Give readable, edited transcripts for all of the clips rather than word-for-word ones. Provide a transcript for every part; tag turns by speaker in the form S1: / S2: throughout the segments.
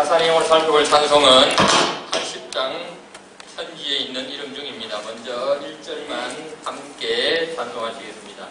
S1: 가사 내용을 살펴볼 찬송은 80장 천지에 있는 이름 중입니다. 먼저 1절만 함께 찬송하시겠습니다.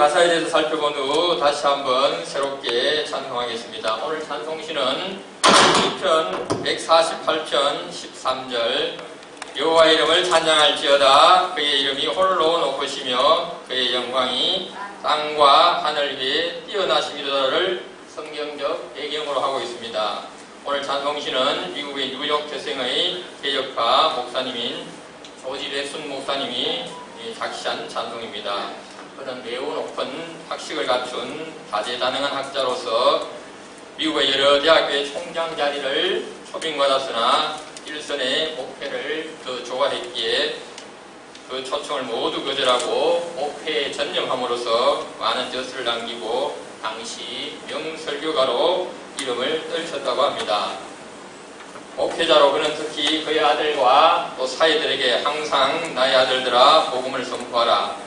S1: 가사에 대해서 살펴본 후 다시 한번 새롭게 찬송하겠습니다. 오늘 찬송시는 시편 148편 13절 여호와의 이름을 찬양할지어다 그의 이름이 홀로 높으시며 그의 영광이 땅과 하늘 위에 뛰어나심이다를 성경적 배경으로 하고 있습니다. 오늘 찬송시는 미국의 뉴욕 태생의 개혁파 목사님인 조지 렉슨 목사님이 작시한 찬송입니다. 그는 매우 높은 학식을 갖춘 다재다능한 학자로서 미국의 여러 대학교의 총장 자리를 초빙받았으나 일선의 목회를 더 조화했기에 그 초청을 모두 거절하고 목회에 전념함으로써 많은 젖을 남기고 당시 명설교가로 이름을 떨쳤다고 합니다. 목회자로 그는 특히 그의 아들과 또 사회들에게 항상 나의 아들들아 복음을 선포하라.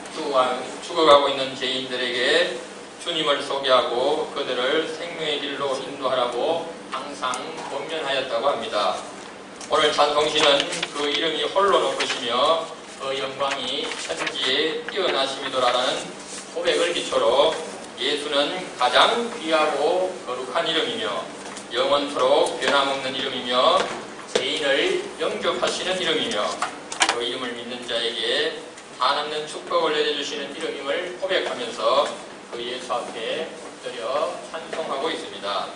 S1: 죽어가고 있는 죄인들에게 주님을 소개하고 그들을 생명의 길로 인도하라고 항상 권면하였다고 합니다. 오늘 찬송시는 그 이름이 홀로 높으시며 그 영광이 천지에 뛰어나심이도라는 고백을 기초로 예수는 가장 귀하고 거룩한 이름이며 영원토록 변함없는 이름이며 죄인을 영접하시는 이름이며 그 이름을 믿는 자에게 한없는 축복을 내려주시는 이름임을 고백하면서 그 예수 앞에 엎드려 찬송하고 있습니다.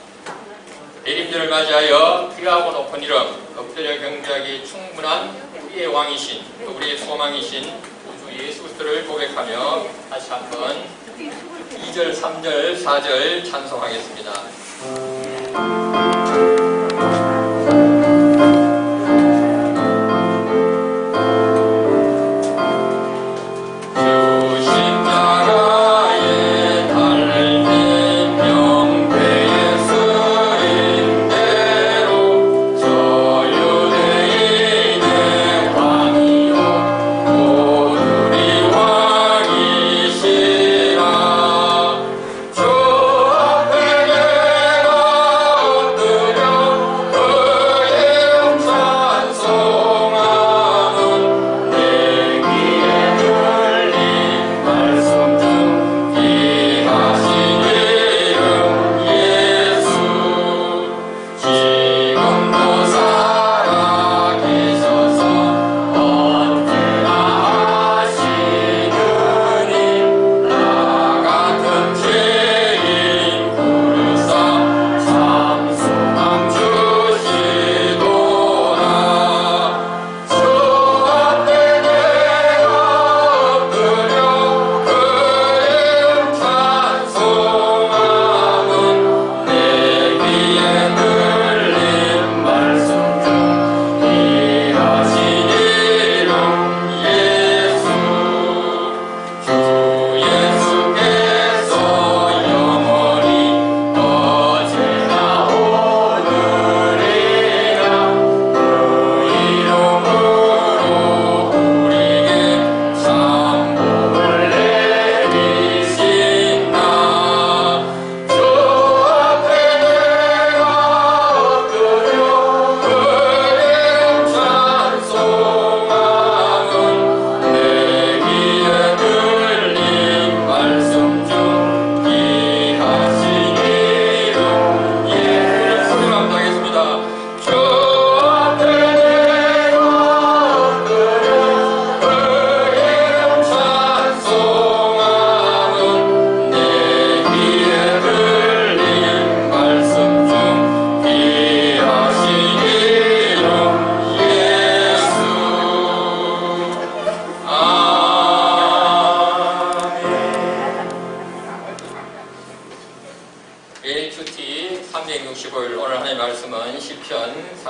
S1: 내림들을 맞이하여 귀하고 높은 이름, 엎드려 경배하기 충분한 우리의 왕이신, 우리의 소망이신 우주 예수 그리스도를 고백하며 다시 한번 2절, 3절, 4절 찬송하겠습니다.
S2: 주 앞에 내가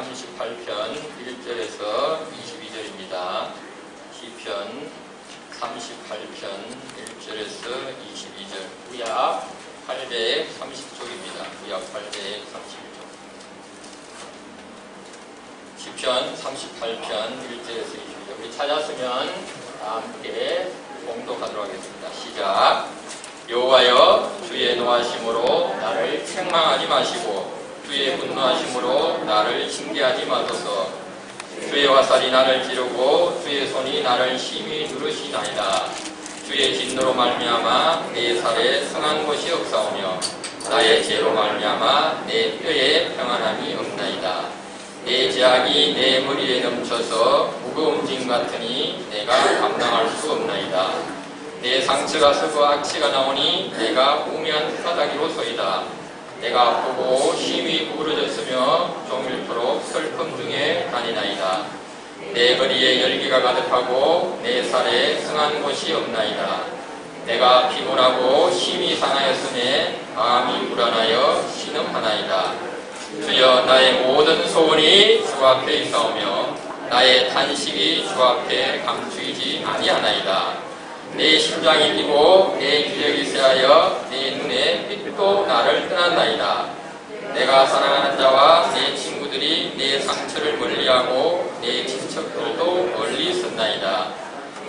S1: 38편 1절에서 22절입니다. 시편 38편 1절에서 22절. 구약 830쪽입니다. 구약 831쪽. 시편 38편 1절에서 22절. 우리 찾았으면 다 함께 봉독하도록 하겠습니다. 시작. 여호와여, 주의 노하심으로 나를 책망하지 마시고 주의 분노하심으로 나를 징계하지 마소서. 주의 화살이 나를 찌르고 주의 손이 나를 심히 누르시나이다. 주의 진노로 말미암아 내 살에 성한 곳이 없사오며 나의 죄로 말미암아 내 뼈에 평안함이 없나이다. 내 죄악이 내 머리에 넘쳐서 무거운 짐 같으니 내가 감당할 수 없나이다. 내 상처가 서고 악취가 나오니 내가 우매한 바닥이로소이다. 내가 아프고 심히 구부러졌으며 종일토록 슬픔 중에 다니나이다. 내 거리에 열기가 가득하고 내 살에 성한 곳이 없나이다. 내가 피곤하고 심히 상하였으니 마음이 불안하여 신음하나이다. 주여, 나의 모든 소원이 주 앞에 있사오며 나의 탄식이 주 앞에 감추이지 아니하나이다. 내 심장이 뛰고 내 기력이 쇠하여 내 눈에 빛도 나를 떠난다이다. 내가 사랑하는 자와 내 친구들이 내 상처를 멀리하고 내 친척들도 멀리 있었나이다.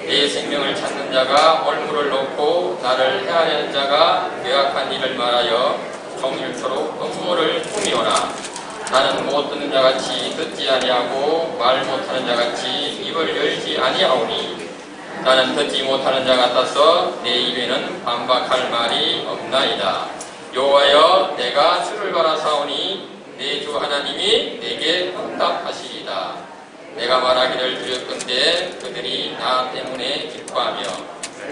S1: 내 생명을 찾는 자가 올무를 놓고 나를 해하려는 자가 괴악한 일을 말하여 종일토록 음모를 꾸미오나 나는 못 듣는 자같이 듣지 아니하고 말 못하는 자같이 입을 열지 아니하오니 나는 듣지 못하는 자 같아서 내 입에는 반박할 말이 없나이다. 여호와여, 내가 주를 바라사오니 내 주 하나님이 내게 응답하시리이다. 내가 말하기를 두렵건대 그들이 나 때문에 기뻐하며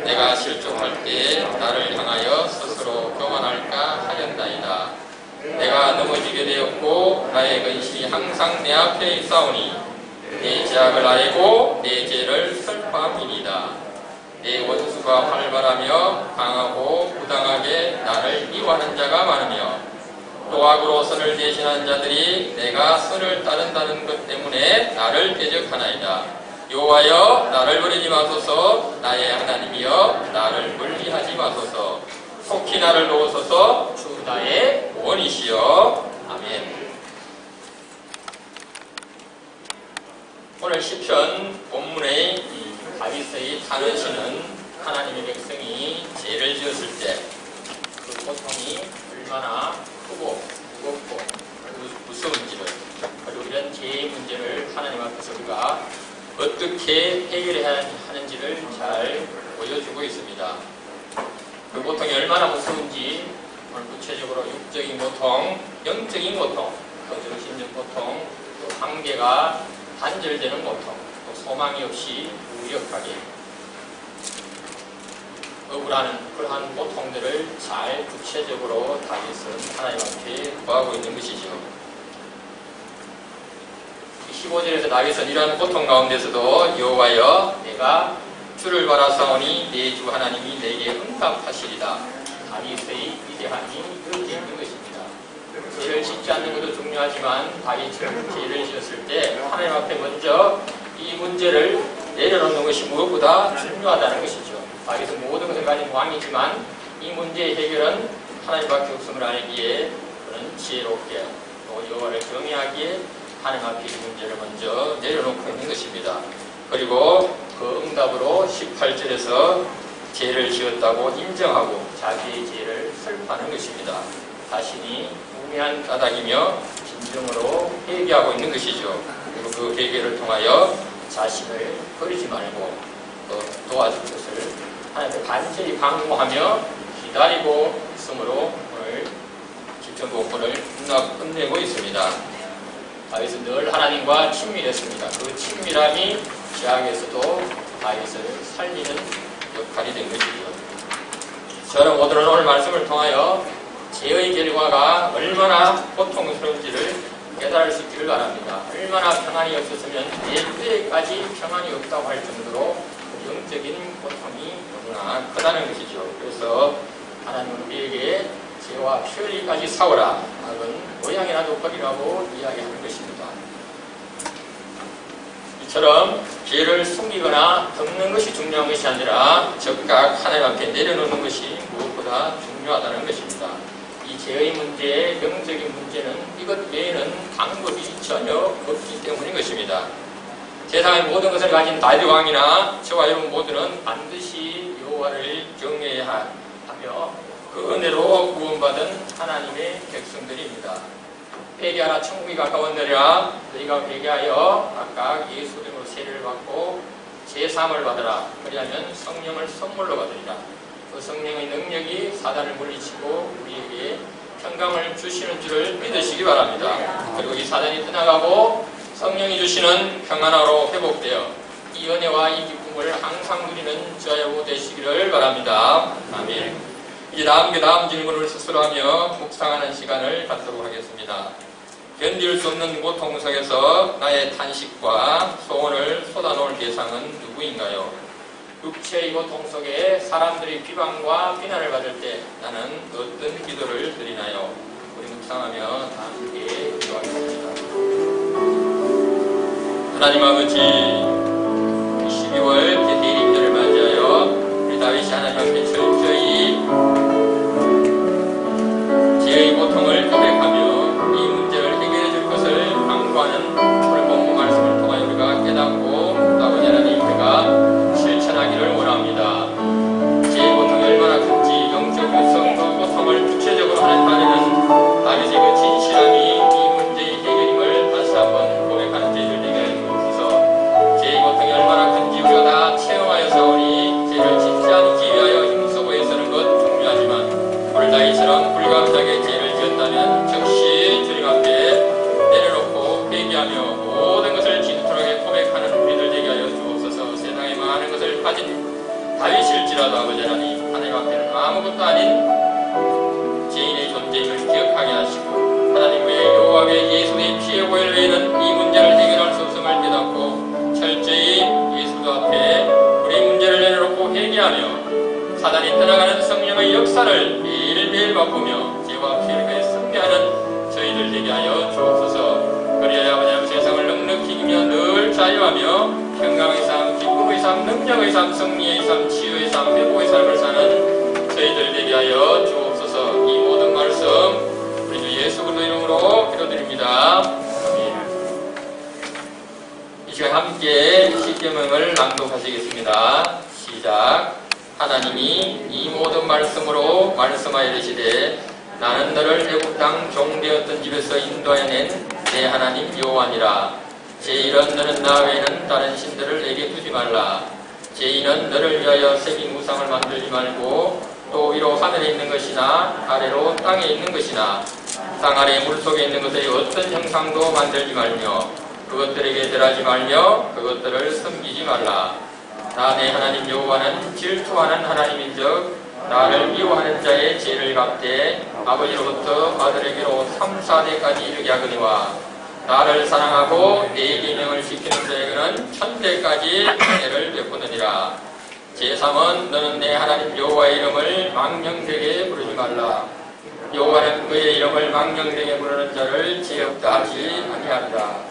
S1: 내가 실족할 때 나를 향하여 스스로 교만할까 하였나이다. 내가 넘어지게 되었고 나의 근심이 항상 내 앞에 있사오니 내 죄악을 알고 내 죄를 슬퍼함이니이다. 내 원수가 활발하며 강하고 부당하게 나를 미워하는 자가 많으며 또 악으로 선을 대신하는 자들이 내가 선을 따른다는 것 때문에 나를 대적하나이다. 여호와여, 나를 버리지 마소서. 나의 하나님이여, 나를 멀리하지 마소서. 속히 나를 도우소서. 주 나의 원이시여. 아멘. 오늘 시편 본문의 다윗의 탄원시는 하나님의 백성이 죄를 지었을 때 그 고통이 얼마나 크고 무겁고 무서운지를, 그리고 이런 죄의 문제를 하나님 앞에서 우리가 어떻게 해결해야 하는지를 잘 보여주고 있습니다. 그 고통이 얼마나 무서운지 오늘 구체적으로 육적인 고통, 영적인 고통, 또 정신적 고통, 또 관계가 단절되는 고통, 또 소망이 없이 무력하게 억울하는 그러한 고통들을 잘 구체적으로 다윗은 하나님 앞에 구하고 있는 것이죠. 15절에서 다윗은 이러한 고통 가운데서도 여호와여, 내가 주를 바라사오니 내 주 하나님이 내게 응답하시리다. 다윗의 위대함이 그렇게 있는 것입니다. 죄를 짓지 않는 것도 중요하지만 다윗은 죄를 지었을 때 하나님 앞에 먼저 이 문제를 내려놓는 것이 무엇보다 중요하다는 것이죠. 다윗은 모든 것을 가진 왕이지만 이 문제의 해결은 하나님밖에 없음을 알기에 그는 지혜롭게 또 여호와를 경외하기에 하나님 앞에 이 문제를 먼저 내려놓고 있는 것입니다. 그리고 그 응답으로 18절에서 죄를 지었다고 인정하고 자기의 죄를 슬퍼하는 것입니다. 자신이 우매한 까닭이며 진정으로 회개하고 있는 것이죠. 그리고 그 회개를 통하여 자신을 버리지 말고 또 도와줄 것을 하나님께 간절히 강구하며 기다리고 있으므로 오늘 시편 본문을 끝내고 있습니다. 다윗은 늘 하나님과 친밀했습니다. 그 친밀함이 죄악에서도 다윗을 살리는 역할이 된 것이죠. 저는 오늘 말씀을 통하여 죄의 결과가 얼마나 고통스러운지를 깨달을 수 있기를 바랍니다. 얼마나 평안이 없었으면 내 뼈에까지 평안이 없다고 할 정도로 영적인 고통이 너무나 크다는 것이죠. 그래서 하나님은 우리에게 죄와 피 흘리기까지 싸우라. 악은 모양이라도 버리라고 이야기하는 것입니다. 이처럼 죄를 숨기거나 덮는 것이 중요한 것이 아니라 즉각 하나님 앞에 내려놓는 것이 무엇보다 중요하다는 것입니다. 이 죄의 문제의 영적인 문제는 이것 외에는 방법이 전혀 없기 때문인 것입니다. 세상의 모든 것을 가진 다윗 왕이나 저와 여러분 모두는 반드시 여호와를 경외해야 하며 그 은혜로 구원받은 하나님의 백성들입니다. 회개하라 천국이 가까웠느니라. 너희가 회개하여 각각 예수 이름으로 세례를 받고 제사함을 받으라. 그리하면 성령을 선물로 받으리라. 그 성령의 능력이 사단을 물리치고 우리에게 평강을 주시는 줄을 믿으시기 바랍니다. 그리고 이 사단이 떠나가고 성령이 주시는 평안으로 회복되어 이 은혜와 이 기쁨을 항상 누리는 저와 여러분 되시기를 바랍니다. 아멘. 이제 다음 질문을 스스로 하며 묵상하는 시간을 갖도록 하겠습니다. 견딜 수 없는 고통 속에서 나의 탄식과 소원을 쏟아놓을 대상은 누구인가요? 육체의 고통 속에 사람들의 비방과 비난을 받을 때 나는 어떤 기도를 드리나요? 우리 묵상하며 다 함께 기도하겠습니다. 하나님 아버지, 12월 대대립절을 맞이하여 우리 다윗이 하나님 앞에 철저히 죄의 고통을 고백하며 이 문제를 해결해 줄 것을 강구하는 오늘 본문 말씀을 통하여 우리가 깨닫고 아버지 하나님 우리가 실천하기를 원합니다. 죄의 고통이 얼마나 큰지 영적 육성도 고통을 구체적으로 하는 단에는 다윗의 그 진실함이 이 문제의 해결임을 다시 한번 고백하는 저희들 되게 주옵소서. 죄의 고통이 얼마나 큰지 우리가 다 체험하여서 우리 죄를 짓지 않기 위하여 힘쓰고 애쓰는 것 중요하지만 오늘 다윗처럼 불감하게 죄를 지었다면 즉시 주님 앞에 내려놓고 회개하며 모든 것을 진솔하게 고백하는 우리들 되게 하여 주옵소서. 세상에 많은 것을 가진 다윗일지라도 아버지 하나님 앞에는 아무것도 아닌 죄인의 존재임을 기억하게 하시고 하나님 외에 여호와 외에 예수의 피의 보혈 외에는 이 문제를 해결할 수 없음을 깨닫고 철저히 예수 앞에 우리 문제를 내려놓고 회개하며 사단이 떠나가는 성령의 역사를 매일매일 바꾸며 죄와 피를 위해 승리하는 저희들 되게 하여 주옵소서. 그리하여 아버지 세상을 넉넉히 이기며 늘 자유하며 평강의 삶, 기쁨의 삶, 능력의 삶, 승리의 삶, 치유의 삶, 회복의 삶을 사는 저희들 되게 하여 주옵소서. 이 모든 말씀 우리 주 예수 그리스도 이름으로 기도드립니다. 아멘. 이 시간 함께 십계명을 낭독하시겠습니다. 시작. 하나님이 이 모든 말씀으로 말씀하여 이르시되 나는 너를 애굽 땅 종되었던 집에서 인도하여 낸 내 하나님 여호와니라. 제1은 너는 나 외에는 다른 신들을 내게 두지 말라. 제2는 너를 위하여 새긴 우상을 만들지 말고 또 위로 하늘에 있는 것이나 아래로 땅에 있는 것이나 땅 아래 물속에 있는 것의 어떤 형상도 만들지 말며 그것들에게 절하지 말며 그것들을 섬기지 말라. 나 내 하나님 여호와는 질투하는 하나님인즉 나를 미워하는 자의 죄를 갚되 아버지로부터 아들에게로 3, 4대까지 이르게 하거니와 나를 사랑하고 내 계명을 지키는 자에게는 천대까지 은혜를 베푸느니라. 제3은 너는 내 하나님 여호와의 이름을 망령되게 부르지 말라. 여호와는 그의 이름을 망령되게 부르는 자를 죄 없다 하지 아니하리라.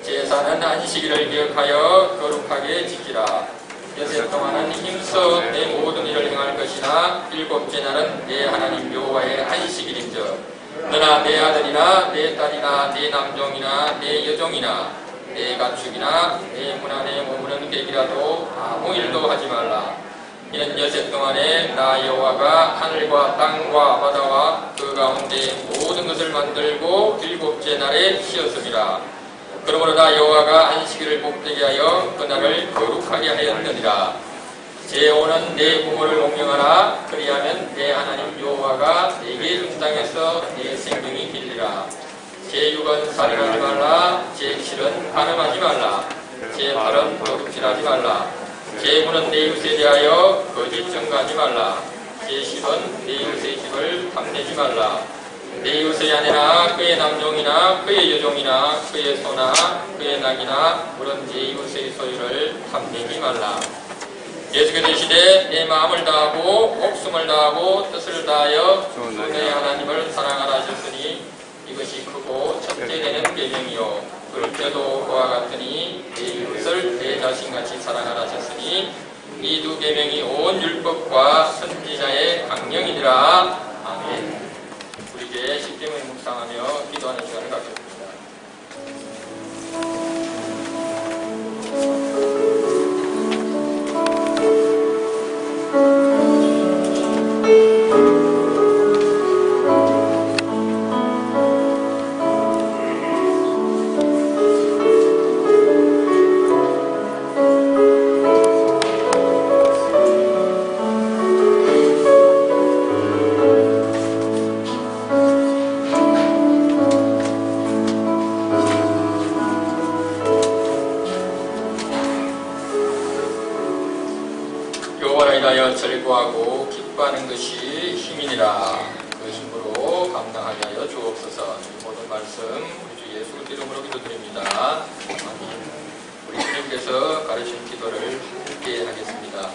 S1: 제4는 안식일을 기억하여 거룩하게 지키라. 여세 동안은 힘써 내 모든 일을 행할 것이나 일곱째 날은 내 하나님 여호와의 안식일인즉 너나 내 아들이나 내 딸이나 내 남종이나 내 여종이나 내 가축이나 내 문화 내 몸으로는 객이라도 아무 일도 하지 말라. 이는 여세 동안에 나 여호와가 하늘과 땅과 바다와 그 가운데 모든 것을 만들고 일곱째 날에 쉬었음이라. 그러므로 나 여호와가 안식일을 복되게 하여 그날을 거룩하게 하였느니라. 제5는 내 부모를 공경하라. 그리하면 내 하나님 여호와가 내게 준 땅에서 내 생명이 길리라. 제6은 살인하지 말라. 제7은 간음하지 말라. 제8은 도둑질하지 말라. 제9는 내 이웃에 대하여 거짓 증거하지 말라. 제10은 내 이웃의 집을 탐내지 말라. 내 이웃의 아내나 그의 남종이나 그의 여종이나 그의 소나 그의 낙이나 물은 내 이웃의 소유를 탐내지 말라. 예수께서 이르시되 내 마음을 다하고 목숨을 다하고 뜻을 다하여 내 하나님을 사랑하라 하셨으니 이것이 크고 첫째 되는 계명이요 그럴 때도 그와 같으니 내 이웃을 내 자신같이 사랑하라 하셨으니 이 두 계명이 온 율법과 선지자의 강령이니라. 아멘. 우리 이제 십계명을 묵상하며 기도하는 시간을 갖겠습니다. 여호와를 인하여 절구하고 기뻐하는 것이 힘이니라. 그 힘으로 감당하게 하여 주옵소서. 이 모든 말씀 우리 주 예수 이름으로 기도드립니다. 아멘. 우리 주님께서 가르친 기도를 함께 하겠습니다.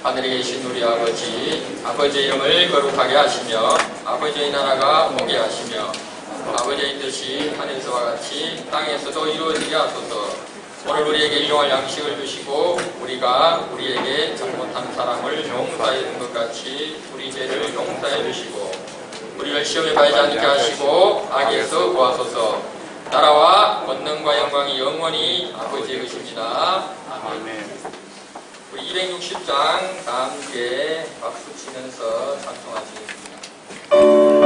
S1: 하늘에 계신 우리 아버지, 아버지의 이름을 거룩하게 하시며 아버지의 나라가 오게 하시며 아버지의 뜻이 하늘에서와 같이 땅에서도 이루어지게 하소서. 오늘 우리에게 일용할 양식을 주시고 우리가 우리에게 잘못한 사람을 용서해 준 것 같이 우리 죄를 용서해 주시고 우리를 시험에 빠지지 않게 하시고 악에서 구하소서. 나라와 권능과 영광이 영원히 아버지의 것입니다. 아멘. 우리 260장 다 함께 박수 치면서 찬송하시겠습니다.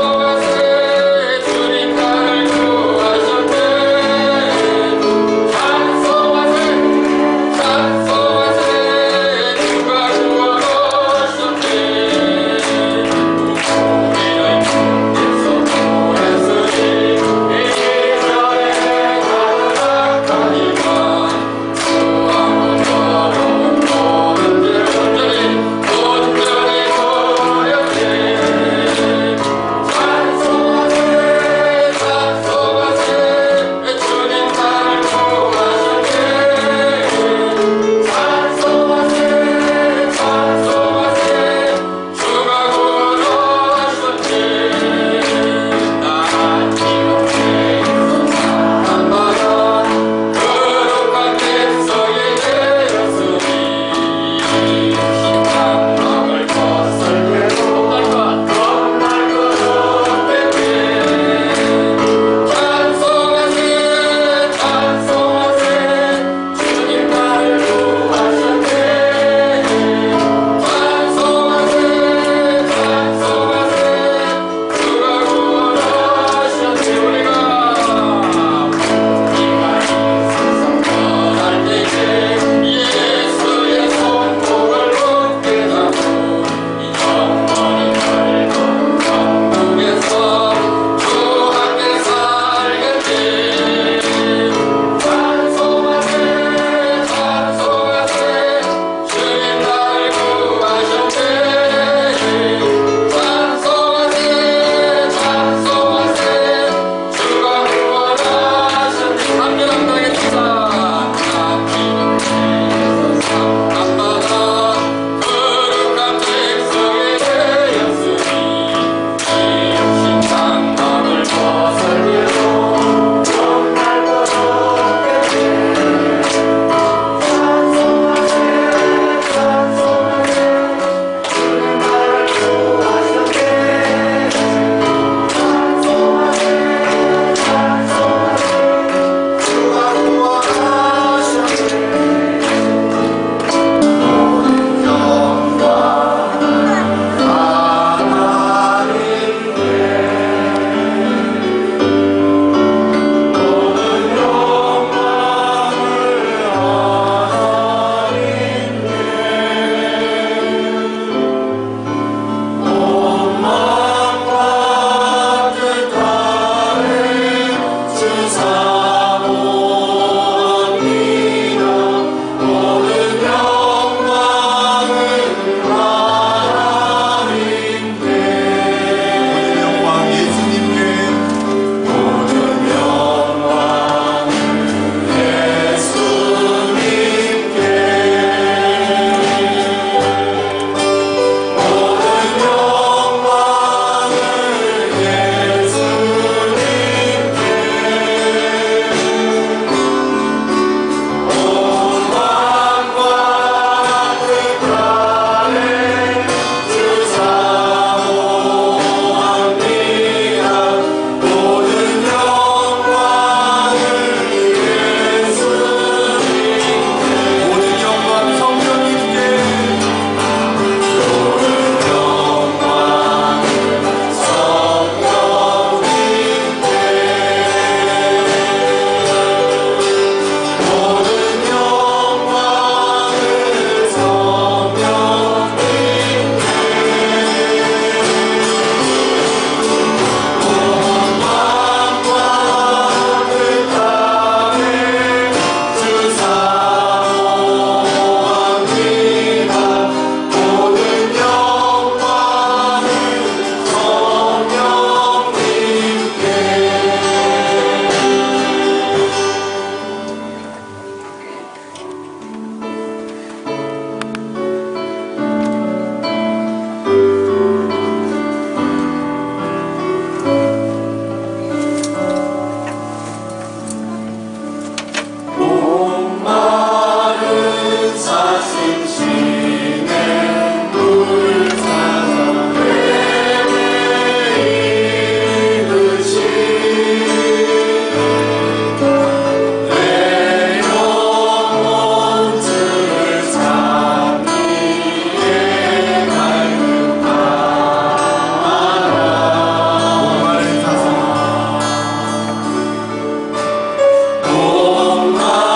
S1: 찬송하세 주님 나를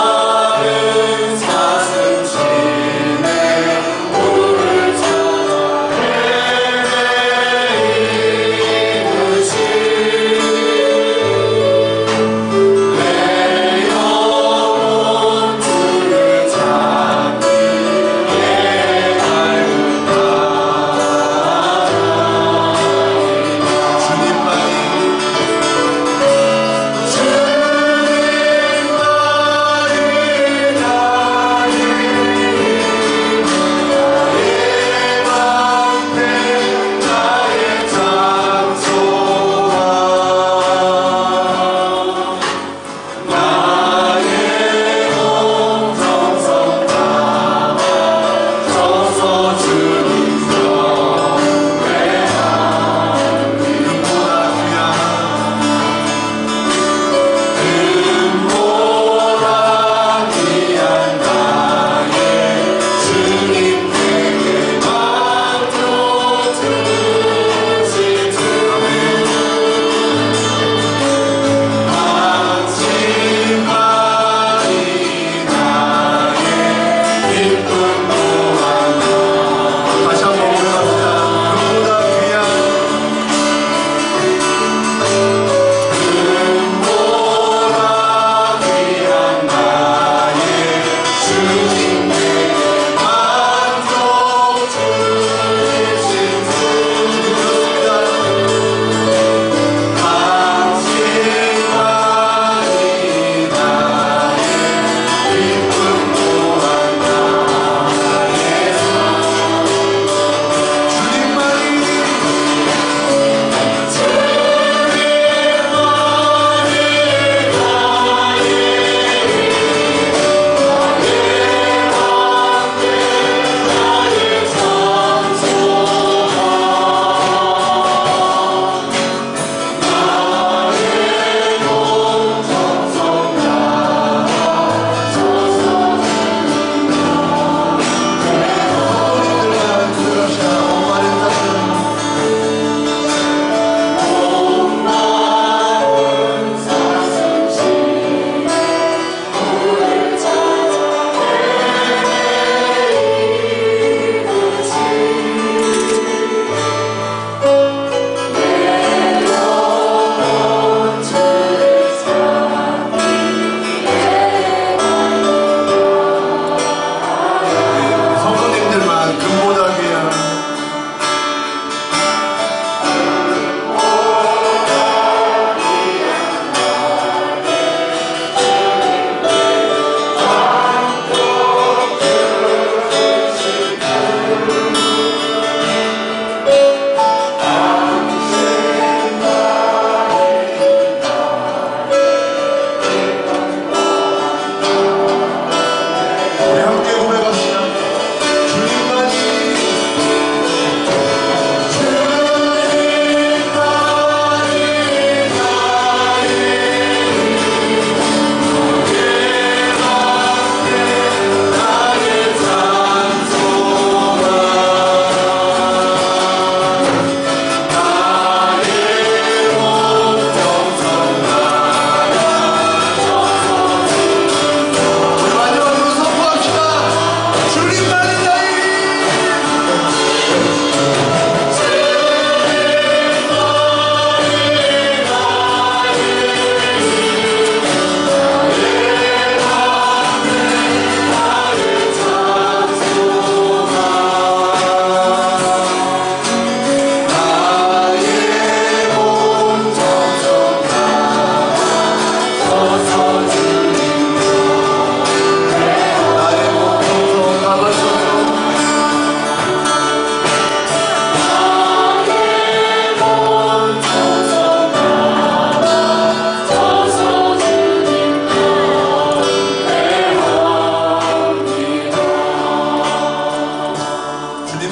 S2: 목마른 사슴 치네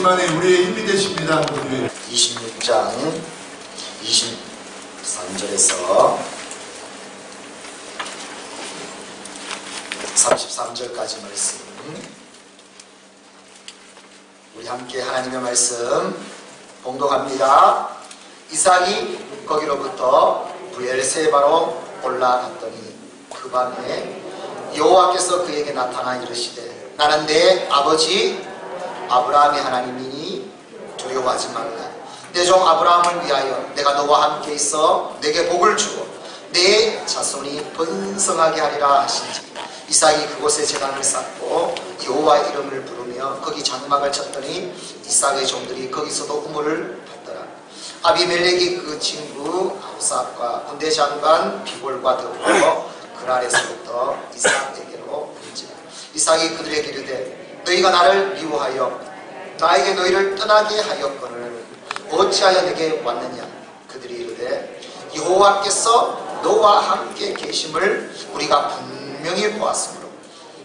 S2: 하지만에 우리의 힘이 되십니다.
S3: 26장 23절에서 33절까지 말씀, 우리 함께 하나님의 말씀 봉독합니다. 이삭이 거기로부터 브엘세바로 올라갔더니 그 밤에 여호와께서 그에게 나타나 이르시되 나는 내 아버지 아브라함의 하나님이니 두려워하지 말라. 내 종 아브라함을 위하여 내가 너와 함께 있어 내게 복을 주고 내 자손이 번성하게 하리라 하신지 이삭이 그곳에 제단을 쌓고 여호와의 이름을 부르며 거기 장막을 쳤더니 이삭의 종들이 거기서도 우물을 팠더라. 아비멜렉이 그 친구 아우삭과 군대 장관 비골과 더불어 그랄에서부터 이삭에게로 온지라. 이삭이 그들에게 이르되 너희가 나를 미워하여 나에게 너희를 떠나게 하였거늘 어찌하여 내게 왔느냐. 그들이 이르되 여호와께서 너와 함께 계심을 우리가 분명히 보았으므로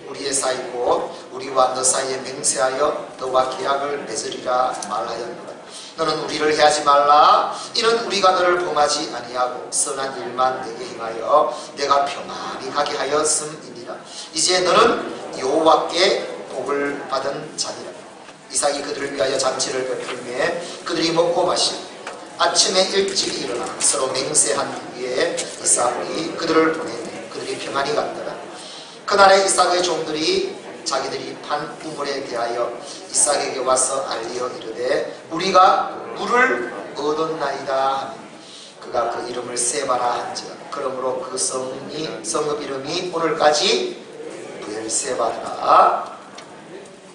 S3: 우리의 사이 곧 우리와 너 사이에 맹세하여 너와 계약을 맺으리라 말하였노라. 너는 우리를 해하지 말라. 이는 우리가 너를 범하지 아니하고 선한 일만 내게 행하여 내가 평안히 가게 하였음이니라. 이제 너는 여호와께 복을 받은 자니라. 이삭이 그들을 위하여 잔치를 베풀매 그들이 먹고 마시고 아침에 일찍 일어나 서로 맹세한 뒤에 이삭이 그들을 보내니 그들이 평안히 갔더라. 그날에 이삭의 종들이 자기들이 판 우물에 대하여 이삭에게 와서 알리어 이르되 우리가 물을 얻었나이다 하니 그가 그 이름을 세바라 한지라. 그러므로 그 성읍 이름이 오늘까지 브엘세바라.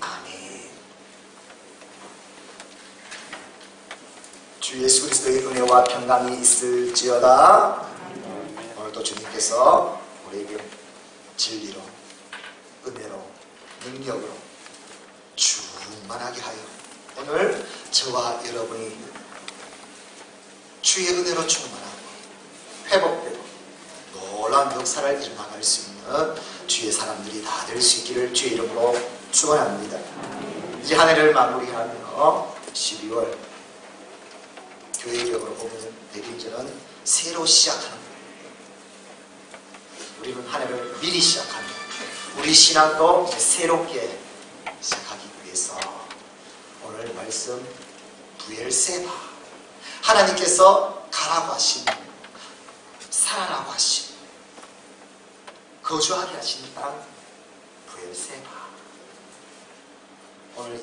S3: 아멘. 주 예수 그리스도의 은혜와 평강이 있을지어다. 오늘도 주님께서 우리에게 진리로 은혜로 능력으로 충만하게 하여 오늘 저와 여러분이 주의 은혜로 충만하고 회복되고 놀라운 역사를 일어나갈 수 있는 주의 사람들이 다 될 수 있기를 주의 이름으로 축원합니다. 이 한 해를 마무리하며 12월 교회적으로 보면 대리절은 새로 시작하는 거예요. 우리는 한 해를 미리 시작합니다. 우리 신앙도 이제 새롭게 시작하기 위해서 오늘 말씀 브엘세바, 하나님께서 가라고 하신, 살아라고 하신, 거주하게 하신 땅 브엘세바. 오늘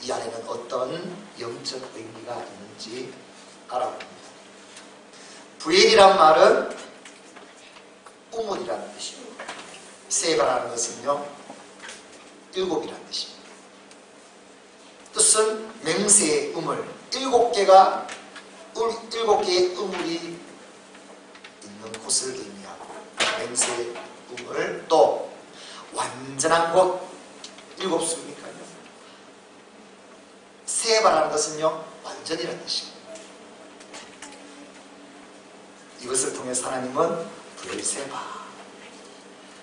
S3: 이 안에는 어떤 영적 의미가 있는지 알아봅니다. 브엘이란 말은 우물이라는 뜻입니다. 세바라는 것은요, 일곱이라는 뜻입니다. 뜻은 맹세의 우물, 일곱 개의 우물이 있는 곳을 의미하고, 맹세의 우물, 또 완전한 곳, 일곱 수니까요. 세바라는 것은요, 완전이라는 뜻입니다. 이것을 통해서 하나님은 브엘세바,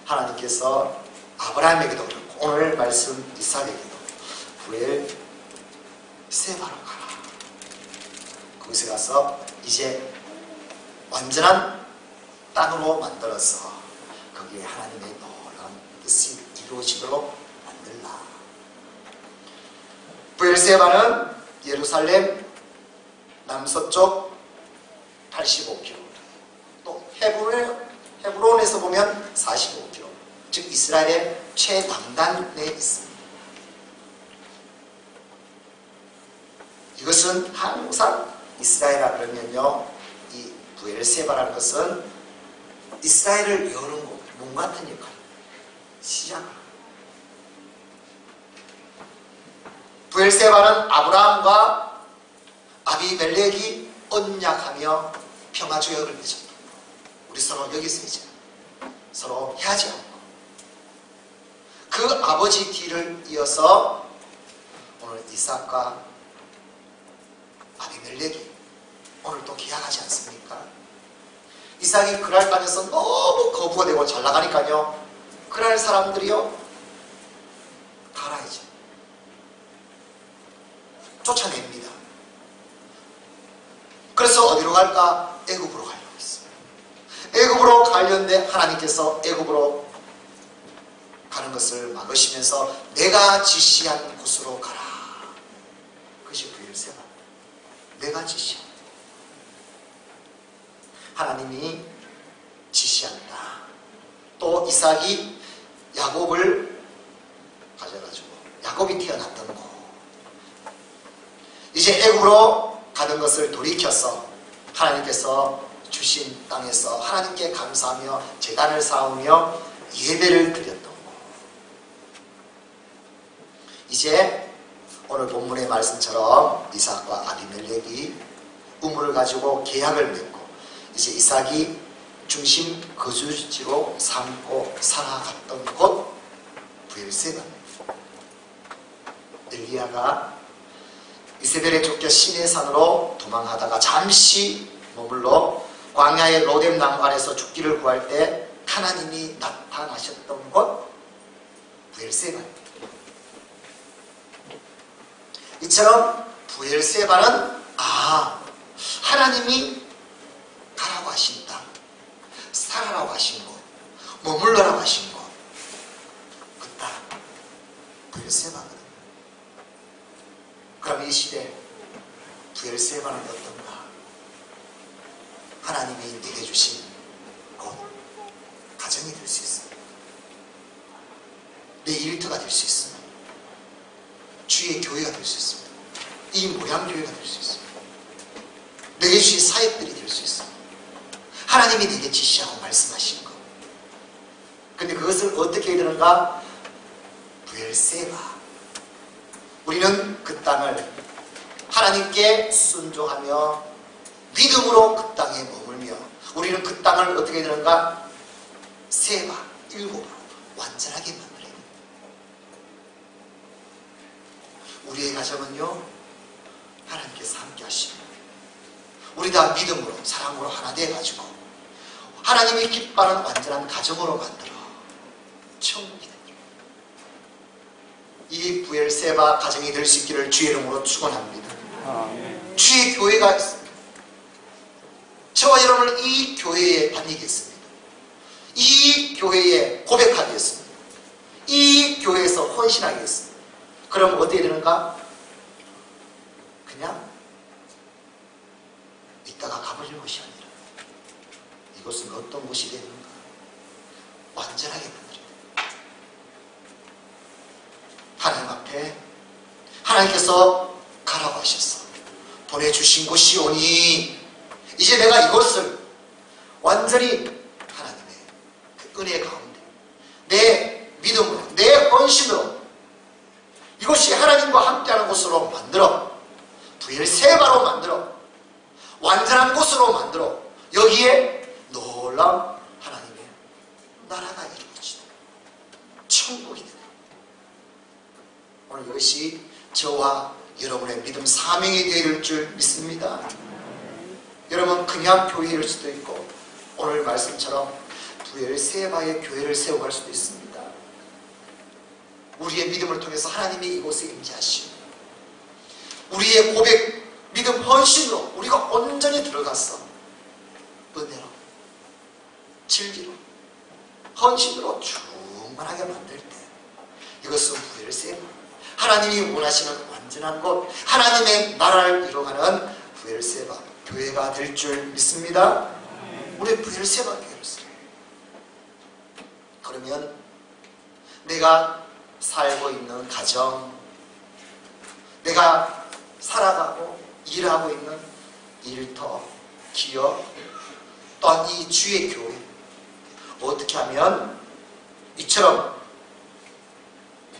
S3: 하나님께서 아브라함에게도 그렇고 오늘 말씀 이삭에게도 브엘세바로 가라. 그곳에 가서 이제 완전한 땅으로 만들어서 거기에 하나님의 놀라운 뜻이 이루어지도록 만들라. 브엘세바는 예루살렘 남서쪽 85km, 또 헤브론에서 보면 45km, 즉 이스라엘의 최남단에 있습니다. 이것은 항상 이스라엘이라 그러면요, 이 브엘세바라는 것은 이스라엘을 여는 곳, 문 같은 역할입니다. 시작을. 브엘세바는 아브라함과 아비멜렉이 언약하며 평화조약을 맺었다. 우리 서로 여기서 이제 서로 해하지 않고 그 아버지 뒤를 이어서 오늘 이삭과 아비멜렉이 오늘 또 계약하지 않습니까? 이삭이 그랄 땅에서 너무 거부가 되고 잘 나가니까요, 그랄 사람들이요, 가라야죠. 쫓아냅니다. 그래서 어디로 갈까? 애굽으로 가려고 했어요. 애굽으로 가려는데 하나님께서 애굽으로 가는 것을 막으시면서 내가 지시한 곳으로 가라. 그것이 브엘세바. 내가 지시한. 하나님이 지시한다. 또 이삭이 야곱을 가져가지고 야곱이 태어났던 곳. 이제 애굽으로 가던 것을 돌이켜서 하나님께서 주신 땅에서 하나님께 감사하며 제단을 쌓으며 예배를 드렸던 곳. 이제 오늘 본문의 말씀처럼 이삭과 아비멜렉이 우물을 가지고 계약을 맺고 이제 이삭이 중심 거주지로 삼고 살아갔던 곳 브엘세바입니다. 엘리야가 이세벨에 쫓겨 시내 산으로 도망하다가 잠시 머물러 광야의 로뎀 나무 아래서 죽기를 구할 때 하나님이 나타나셨던 곳 브엘세바입니다. 이처럼 브엘세바는 하나님이 가라고 하신 땅, 살아라고 하신 곳, 머물러라고 하신 곳, 그 땅 브엘세바거든요. 그럼 이 시대 브엘세바는 어떤가? 하나님이 내게 주신 곳, 가정이 될 수 있습니다. 내 일터가 될 수 있습니다. 주의 교회가 될 수 있습니다. 이 모양 교회가 될 수 있습니다. 내게 주신 사역들이 될 수 있습니다. 하나님이 내게 지시하고 말씀하신 것. 근데 그것을 어떻게 해야 되는가? 브엘세바. 우리는 그 땅을 하나님께 순종하며 믿음으로 그 땅에 머물며 우리는 그 땅을 어떻게 해야 되는가? 세바, 일곱으로 완전하게 만들어야 됩니다. 우리의 가정은요, 하나님께서 함께 하십니다. 우리 다 믿음으로, 사랑으로 하나 돼가지고 하나님이 기뻐하는 완전한 가정으로 만들어 천국이 됩니다. 이 브엘세바 가정이 될 수 있기를 주의 이름으로 축원합니다. 주의 교회가 있습니다. 저와 여러분은 이 교회에 다니겠습니다. 이 교회에 고백하겠습니다. 이 교회에서 헌신하겠습니다. 그럼 어떻게 되는가? 그냥 이따가 가버리는 것이 아니라 이것은 어떤 것이 되는가? 완전하게 만들어야 됩니다. 하나님 앞에 하나님께서 가라고 하셨어. 보내주신 곳이 오니 이제 내가 이것을 완전히 하나님의 그 은혜 가운데 내 믿음으로 내 헌신으로 이것이 하나님과 함께하는 곳으로 만들어 브엘세바로 만들어 완전한 곳으로 만들어 여기에 놀라운 하나님의 나라가 이루어지다. 천국이 되다. 오늘 이것이 저와 여러분의 믿음 사명이 될 줄 믿습니다. 여러분 그냥 교회일 수도 있고 오늘 말씀처럼 브엘세바의 교회를 세워갈 수도 있습니다. 우리의 믿음을 통해서 하나님이 이곳에 임재하시고 우리의 고백, 믿음, 헌신으로 우리가 온전히 들어가서 은혜로, 진리로, 헌신으로 충만하게 만들 때 이것은 브엘세바, 하나님이 원하시는 완전한 곳, 하나님의 나라를 이루어가는 브엘세바 교회가 될 줄 믿습니다. 우리 브엘세바 교회를 써요. 그러면 내가 살고 있는 가정, 내가 살아가고 일하고 있는 일터, 기업, 또한 이 주의 교회 어떻게 하면 이처럼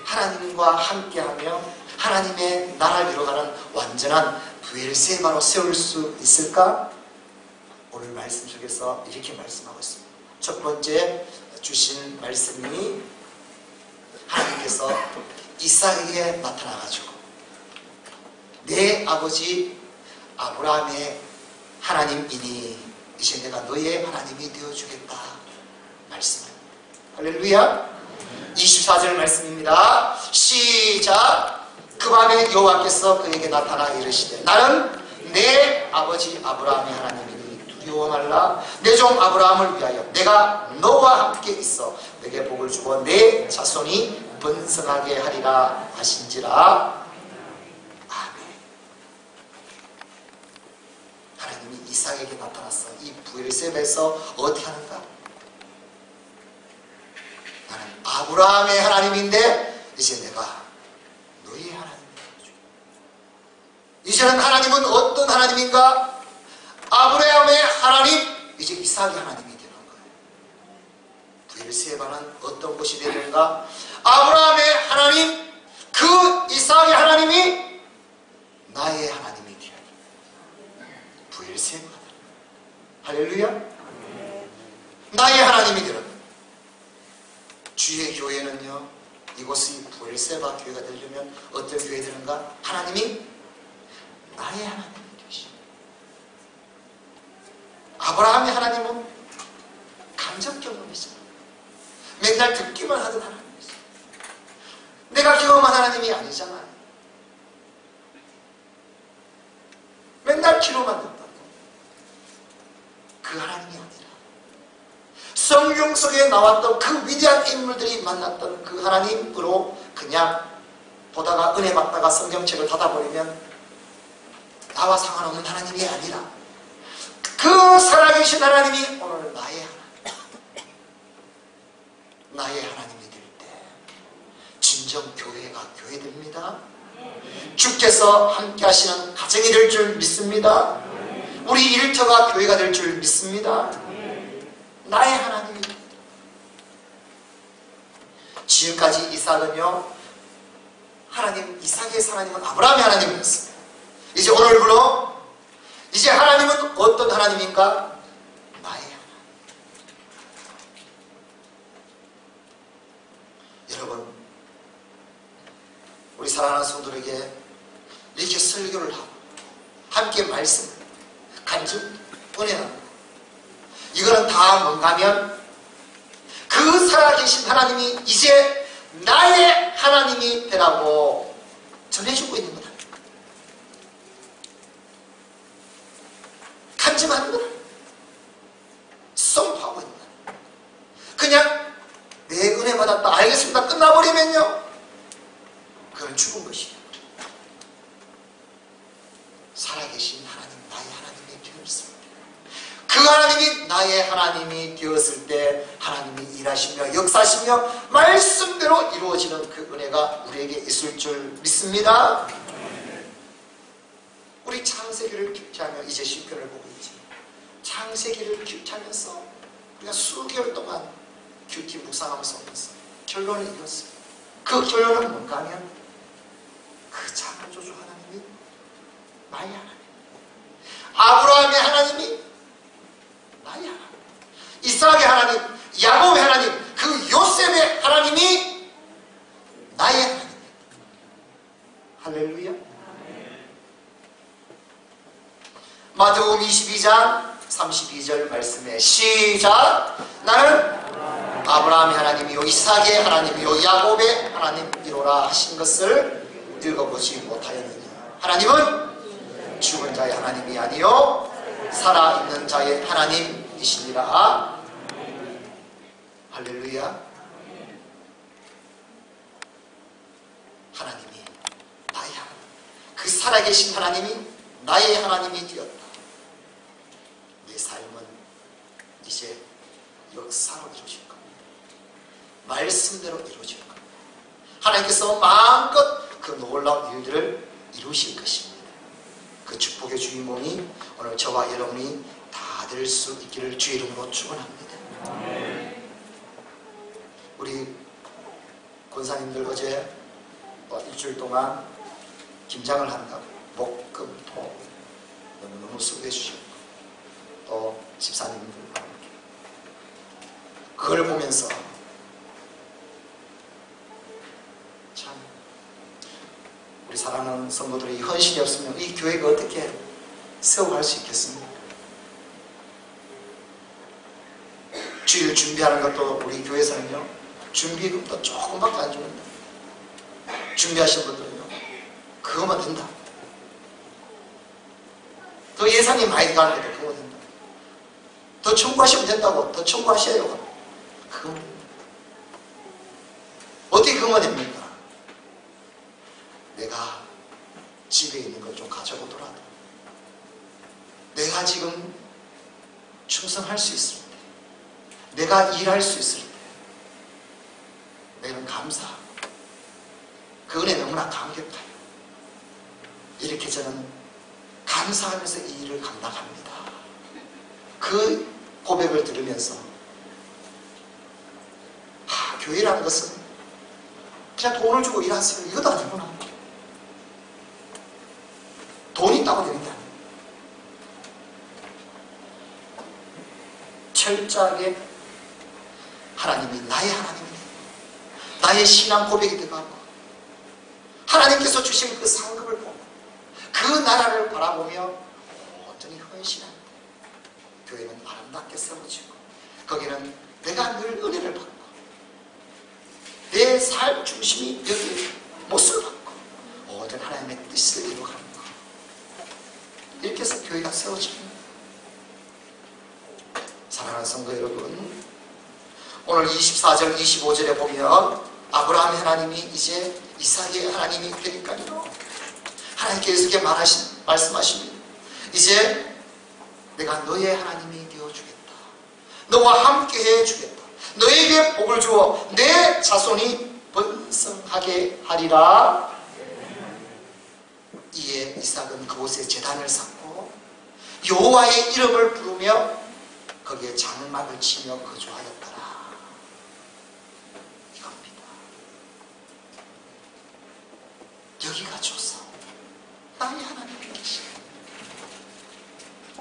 S3: 하나님과 함께하며 하나님의 나라를 이루어가는 완전한 브엘세바로 세울 수 있을까? 오늘 말씀 속에서 이렇게 말씀하고 있습니다. 첫 번째 주신 말씀이 하나님께서 이삭에게 나타나가지고 내 아버지 아브라함의 하나님이니 이제 내가 너의 하나님이 되어주겠다 말씀합니다. 할렐루야. 24절 말씀입니다. 시작. 그 밤에 만일 여호와께서 그에게 나타나 이르시되 나는 내 아버지 아브라함의 하나님이니 두려워 말라. 내 종 아브라함을 위하여 내가 너와 함께 있어 내게 복을 주고 내 자손이 번성하게 하리라 하신지라. 아멘. 하나님이 이삭에게 나타났어. 이 부엘세바에서 어떻게 하는가? 나는 아브라함의 하나님인데 이제 내가 너의 하나님이다. 이제는 하나님은 어떤 하나님인가? 아브라함의 하나님, 이제 이삭의 하나님이 되는 거예요. 부엘세바는 어떤 것이 되는가? 아브라함의 하나님, 그 이삭의 하나님이 나의 하나님이 되어야 돼. 부엘세바가 되는 거예요. 할렐루야. 나의 하나님이 되는 거예요. 주의 교회는요, 이곳이 부엘세바 교회가 되려면 어떤 교회 되는가? 하나님이 나의 하나님이 되십니다. 아브라함의 하나님은 감정 경험이잖아. 맨날 듣기만 하던 하나님이죠. 내가 경험한 하나님이 아니잖아요. 맨날 귀로만 듣다고. 그 하나님이 아니라 성경 속에 나왔던 그 위대한 인물들이 만났던 그 하나님으로 그냥 보다가 은혜 받다가 성경책을 닫아버리면 나와 상관없는 하나님이 아니라 그 살아계신 하나님이 오늘 나의 하나님이 될 때 진정 교회가 교회됩니다. 주께서 함께 하시는 가정이 될 줄 믿습니다. 우리 일터가 교회가 될 줄 믿습니다. 나의 하나님이 됩니다. 지금까지 이삭은요, 이삭의 하나님은 아브라함의 하나님이었습니다. 이제 오늘부로 이제 하나님은 어떤 하나님인가? 나의 하나님. 여러분, 우리 사랑하는 성도들에게 이렇게 설교를 하고 함께 말씀, 간증, 은혜는 이거는 다 뭔가 하면 그 살아계신 하나님이 이제 나의 하나님이 되라고 전해주고 있는 거다. 간증하는 거다. 선포하고 있는 거다. 그냥 내 은혜 받았다, 알겠습니다, 끝나버리면요, 그건 죽은 것이에요. 살아계신 하나님, 나의 하나님이 되었습니다. 그 하나님이 나의 하나님이 되었을 때 하나님이 일하시며 역사하시며 말씀대로 이루어지는 그 은혜가 우리에게 있을 줄 믿습니다. 우리 창세기를 큐티하며 이제 시편을 보고 있지. 창세기를 큐티하면서 우리가 수개월 동안 큐티 묵상하면서 오면서 결론을 이뤘습니다. 그 결론은 뭔가 하면 그 창조주 하나님이 나의 하나님, 아브라함의 하나님이 나의 하나님, 이삭의 하나님, 야곱의 하나님, 그 요셉의 하나님이 나의 하나님. 할렐루야. 마태복음 22장 32절 말씀에 시작. 나는 아브라함의 하나님이요 이삭의 하나님이요 야곱의 하나님이로라 하신 것을 읽어보지 못하였느냐. 하나님은 죽은 자의 하나님이 아니요 살아있는 자의 하나님이시니라. 할렐루야. 하나님이 나의 하나님, 그 살아계신 하나님이 나의 하나님이 되었다. 내 삶은 이제 역사로 이루어질 겁니다. 말씀대로 이루어질 겁니다. 하나님께서 마음껏 그 놀라운 일들을 이루실 것입니다. 그 축복의 주인공이 오늘 저와 여러분이 다 될 수 있기를 주의 이름으로 축원합니다. 우리 권사님들 어제 일주일 동안 김장을 한다고 목, 금, 토 너무 수고해 주셨고 또 집사님들과 함께 그걸 보면서 참 우리 사랑하는 성도들이 헌신이 없으면 이 교회가 어떻게 세워갈 수 있겠습니까? 주일 준비하는 것도 우리 교회에서는요 준비금도 조금밖에 안 줍니다. 준비하신 분들은요 그 그거면 된다. 더 예산이 많이 가는데도 그거면 된다. 더 청구하시면 된다고. 더 청구하셔요. 그거면 된다. 어떻게 그거면 됩니까? 내가 집에 있는 걸 좀 가져오더라도 내가 지금 충성할 수 있을 때, 내가 일할 수 있을 때 내는 감사하고 그 은혜 너무나 감격해요. 이렇게 저는 감사하면서 이 일을 감당합니다. 그 고백을 들으면서 교회라는 것은 그냥 돈을 주고 일하세요 이것도 아니구나. 돈이 있다고 되는 게 아니에요. 철저하게 하나님이 나의 하나님이네, 나의 신앙 고백이 되고 하나님께서 주신 그 상급을 보고 그 나라를 바라보며 온전히 헌신할 때 교회는 아름답게 세워지고 거기는 내가 늘 은혜를 받고 내 삶 중심이 여기 못을 받고 온전히 하나님의 뜻을 이루어가는 것. 이렇게 해서 교회가 세워집니다. 사랑하는 성도 여러분, 오늘 24절 25절에 보면 아브라함의 하나님이 이제 이삭의 하나님이 되니까요, 하나님께서 이렇게 말씀하십니다. 이제 내가 너의 하나님이 되어주겠다. 너와 함께 해주겠다. 너에게 복을 주어 내 자손이 번성하게 하리라. 이에 이삭은 그곳에 제단을 쌓고 여호와의 이름을 부르며 거기에 장막을 치며 거주하였더라. 이겁니다. 여기가 좋소. 나의 하나님이 계시오.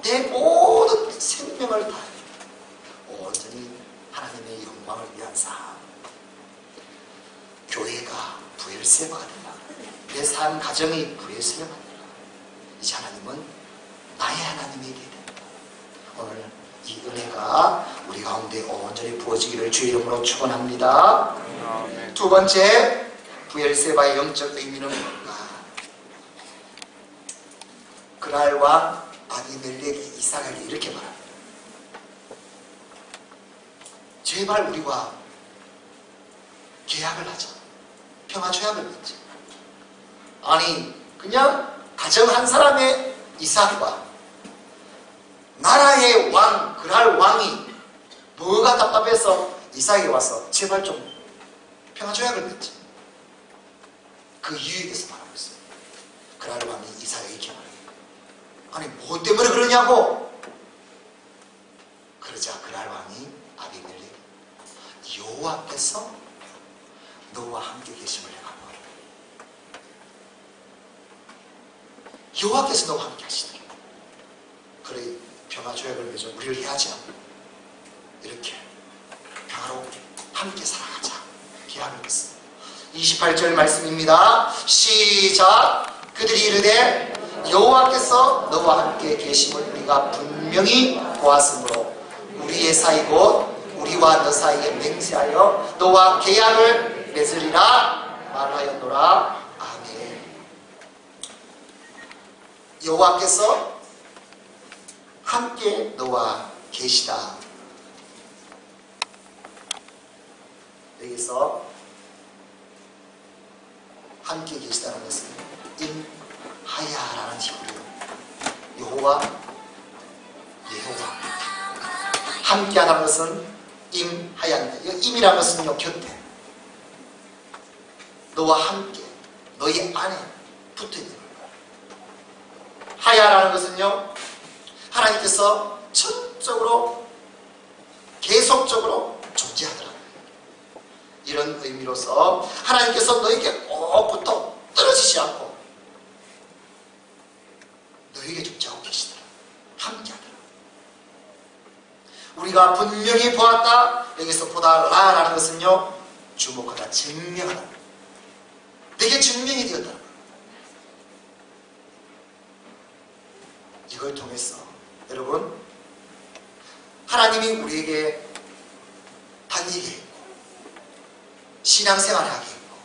S3: 내 모든 생명을 다해 온전히 하나님의 영광을 위한 삶. 교회가 부엘세바가 되라. 내 삶 가정이 부엘세바가 되라. 이제 하나님은 나의 하나님이 되게 된다. 오늘 이 은혜가 우리 가운데 온전히 부어지기를 주의 이름으로 축원합니다. 두 번째, 부엘세바의 영적 의미는 뭔가? 그랄과 아비멜렉이 이삭에게 이렇게 말합니다. 제발 우리와 계약을 하자. 평화조약을 맺자. 아니 그냥 가정 한 사람의 이삭과 나라의 왕 그랄 왕이 뭐가 답답해서 이삭에 와서 제발 좀 평화조약을 맺자. 그 이유에 대해서 말하고 있어요. 그랄 왕이 이삭에게 이렇게 말해요. 아니 뭐 때문에 그러냐고. 그러자 그랄 왕이 아비멜렉, 여호와께서 너와 함께 계심을 내가 보았다. 여호와께서 너와 함께 하시더라. 그래 평화조약을 맺어 우리를 해야지. 이렇게 평화롭게 함께 살아가자. 계약을 맺습니다. 28절 말씀입니다. 시작. 그들이 이르되 여호와께서 너와 함께 계심을 우리가 분명히 보았으므로 우리의 사이 곧 우리와 너 사이에 맹세하여 너와 계약을 맺으리라 말하였노라. 아멘. 여호와께서 함께 너와 계시다. 여기서 함께 계시다는 것은 임하야라는 히브리어 여호와 함께 하다는 것은 임하야입니다. 임이라는 것은요 곁에 너와 함께 너희 안에 붙어있는 거예요. 하야라는 것은요 하나님께서 전적으로 계속적으로 존재하더라. 이런 의미로서 하나님께서 너에게 꼭 붙어 떨어지지 않고 너에게 존재하고 계시더라. 함께하더라. 우리가 분명히 보았다. 여기서 보다라라는 것은요 주목하다, 증명하다. 내게 증명이 되었다. 이걸 통해서 여러분 하나님이 우리에게 다니게 했고 신앙생활을 하게 했고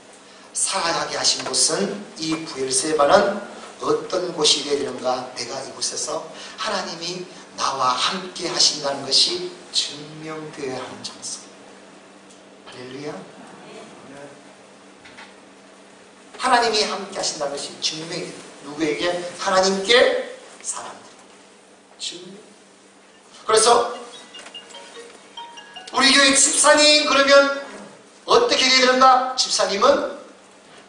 S3: 살아가게 하신 곳은 이 부엘세바는 어떤 곳이 되어야 되는가? 내가 이곳에서 하나님이 나와 함께 하신다는 것이 증명되어야 하는 장소. 할렐루야. 하나님이 함께 하신다는 것이 증명이 됩니다. 누구에게? 하나님께, 사람들. 증명. 그래서 우리 교회 집사님 그러면 어떻게 되어야 되는가? 집사님은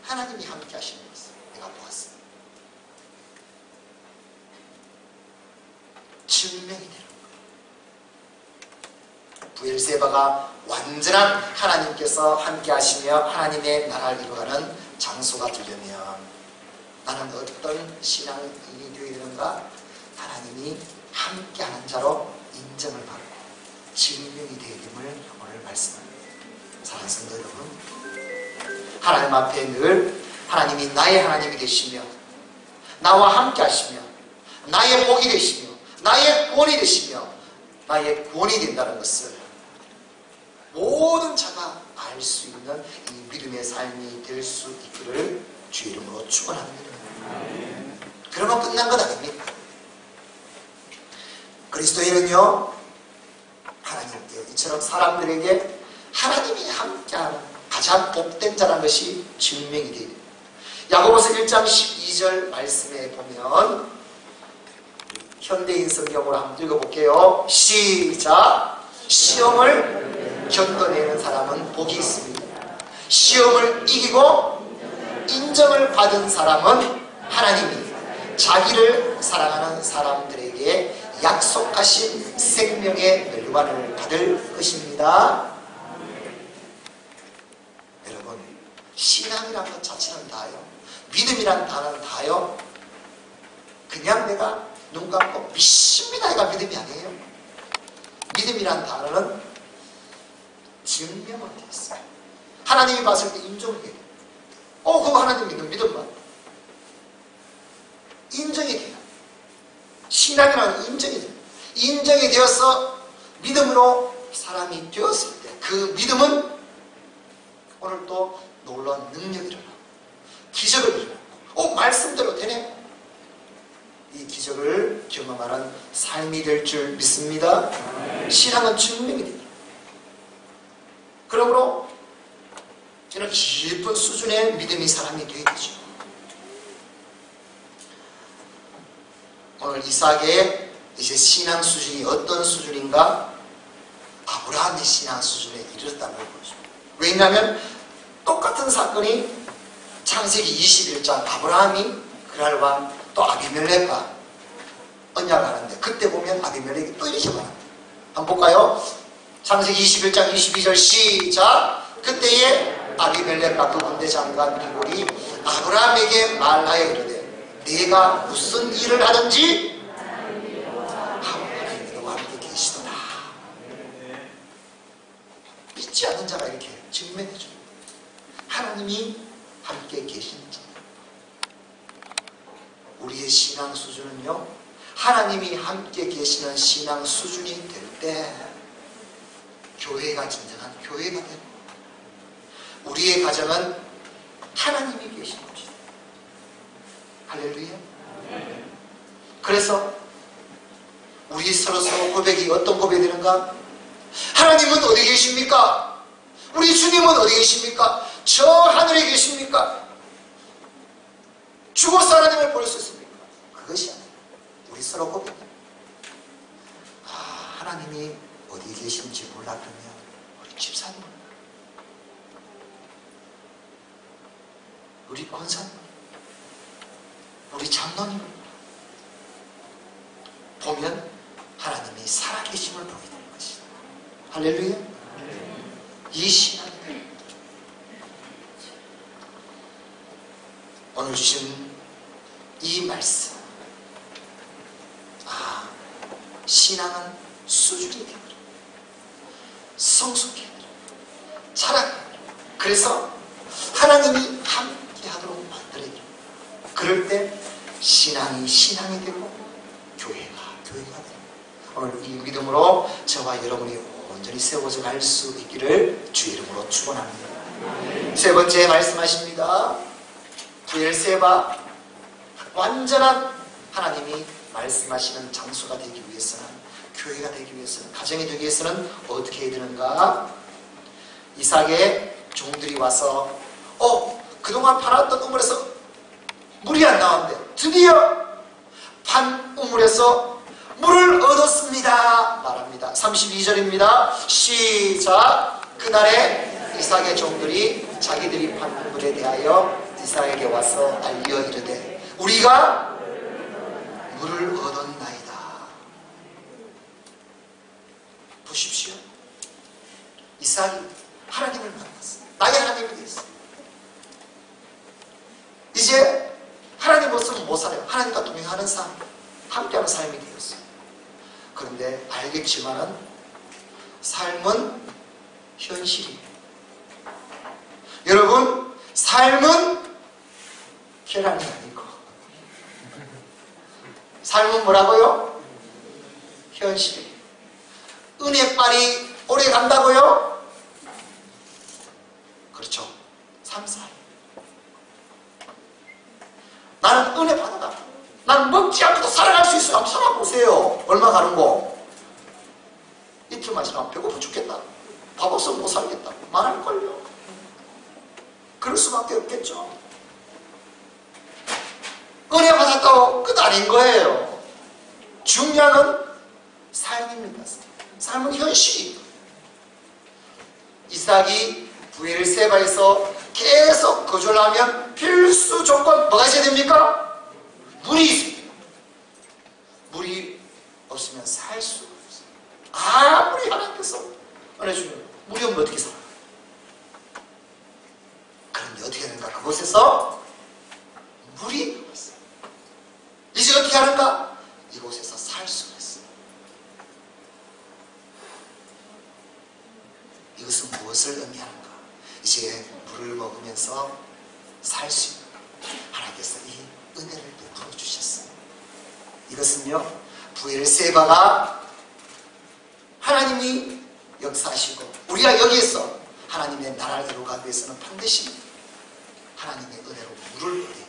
S3: 하나님이 함께 하시는 것을 내가 보았습니다. 증명이 되는 거예요. 부엘세바가 완전한 하나님께서 함께 하시며 하나님의 나라를 이루어가는 장소가 되려면 나는 어떤 신앙이 되어야 되는가? 하나님이 함께하는 자로 인정을 받고 증명이 되어야 됨을 오늘 말씀합니다. 사랑하는 성도 여러분, 하나님 앞에 늘 하나님이 나의 하나님이 되시며 나와 함께 하시며 나의 복이 되시며 나의 구원이 되시며 나의 구원이 된다는 것을 모든 자가 알 수 있는 이 믿음의 삶이 될 수 있기를 주의 이름으로 축원합니다. 그러면 끝난 건 아닙니다. 그리스도인은요, 하나님께 이처럼 사람들에게 하나님이 함께하는 가장 복된 자라는 것이 증명이 됩니다. 야고보서 1장 12절 말씀에 보면 현대인 성경으로 한번 읽어볼게요. 시작. 시험을 견뎌내는 사람은 복이 있습니다. 시험을 이기고 인정을 받은 사람은 하나님이 자기를 사랑하는 사람들에게 약속하신 생명의 멸관을 받을 것입니다. 여러분, 신앙이라는 것 자체는 다요, 믿음이라는 단어는 다요, 그냥 내가 눈 감고 믿습니다가 믿음이 아니에요. 믿음이라는 단어는 증명을 되어 있어요. 하나님이 봤을 때 인정이 돼요. 그거 하나님 믿는 믿음만 인정이 돼요. 신앙이라는 인정이 돼요. 인정이 되어서 믿음으로 사람이 되었을 때 그 믿음은 오늘 또 놀라운 능력이 일어나고 기적을 일어나고 말씀대로 되네. 이 기적을 경험하는 삶이 될 줄 믿습니다. 신앙은 증명이 됩니다. 그러므로 이런 깊은 수준의 믿음이 사람이 되어야 되죠. 오늘 이삭의 이제 신앙 수준이 어떤 수준인가? 아브라함의 신앙 수준에 이르렀다는 걸 보여줍니다. 왜냐하면 똑같은 사건이 창세기 21장 아브라함이 그랄 왕 또 아비멜렉과 언약을 하는데 그때 보면 아비멜렉이 또 이렇게 말합니다. 한번 볼까요? 창세기 21장 22절 시작. 그때에 아비멜렉과 그 군대 장관 비볼이 아브라함에게 말하여 이르되 네가 무슨 일을 하든지 하나님이 너와 함께 계시도다. 믿지 않는 자가 이렇게 증명해줍니다. 하나님이 함께 계시는지. 우리의 신앙 수준은요, 하나님이 함께 계시는 신앙 수준이 될 때 교회가 진정한 교회가 됩니다. 우리의 가정은 하나님이 계신 곳이다. 할렐루야. 그래서 우리 서로 고백이 어떤 고백이 되는가? 하나님은 어디 계십니까? 우리 주님은 어디 계십니까? 저 하늘에 계십니까? 죽어서 하나님을 볼 수 있습니까? 그것이 아니에요. 우리 서로 고백. 하나님이 어디 계신지 몰라 그러면 우리 집사님, 우리 권사님, 우리 장로님 보면 하나님이 살아계심을 보게 되는 것이다. 할렐루야. 이 신앙, 오늘 주신 이 말씀, 신앙은 수준이 되어라, 성숙해야 되라, 자라게. 그래서 하나님이 함께 하도록 만들어야 돼요. 그럴 때 신앙이 신앙이 되고 교회가 돼요. 오늘 이 믿음으로 저와 여러분이 온전히 세워져 갈 수 있기를 주의 이름으로 축원합니다. 세 번째 말씀하십니다. 부엘세바, 완전한 하나님이 말씀하시는 장소가 되기 위해서는, 교회가 되기 위해서는, 가정이 되기 위해서는 어떻게 해야 되는가? 이삭의 종들이 와서 그동안 파놨던 우물에서 물이 안 나왔는데 드디어 판 우물에서 물을 얻었습니다 말합니다. 32절입니다. 시작. 그날에 이삭의 종들이 자기들이 판 우물에 대하여 이삭에게 와서 알려 이르되 우리가 물을 얻었나이다. 보십시오. 이삭이 하나님을 만났어. 나의 하나님이 되었어. 이제 하나님 없으면 못 살아요. 하나님과 동행하는 삶, 함께하는 삶이 되었어요. 그런데 알겠지만은 삶은 현실이에요. 여러분, 삶은 계란이 아니고 삶은 뭐라고요? 현실이에요. 은혜빨이 오래 간다고요? 그렇죠. 3, 4일. 나는 은혜 받아다. 나는 먹지 않고도 살아갈 수 있어요. 한번 살아보세요. 얼마 가는 거? 이틀만 지나면 배고파 죽겠다. 밥 없으면 못 살겠다. 말할걸요. 그럴 수밖에 없겠죠. 은혜 받았다고 끝 아닌 거예요. 중요한 삶입니다. 삶은 현실이에요. 이삭이 부엘세바에서 계속 거주를 하면 필수 조건 뭐가 있어야 됩니까? 물이 있어야 돼요. 물이 없으면 살 수가 없어요. 아무리 하나님께서 은혜 주면 물이 없으면 어떻게 살아요? 그런데 어떻게 되는가? 그곳에서 물이 없어요. 이제 어떻게 하는가? 이곳에서 살 수가 있어요. 이것은 무엇을 의미하는가? 이제 물을 먹으면서 살 수 있는 하나님께서 이 은혜를 베풀어 주셨어요. 이것은요, 부엘세바가 하나님이 역사하시고 우리가 여기에서 하나님의 나라를 이루어가기 위해서는 반드시 하나님의 은혜로 물을 얻어야 돼요.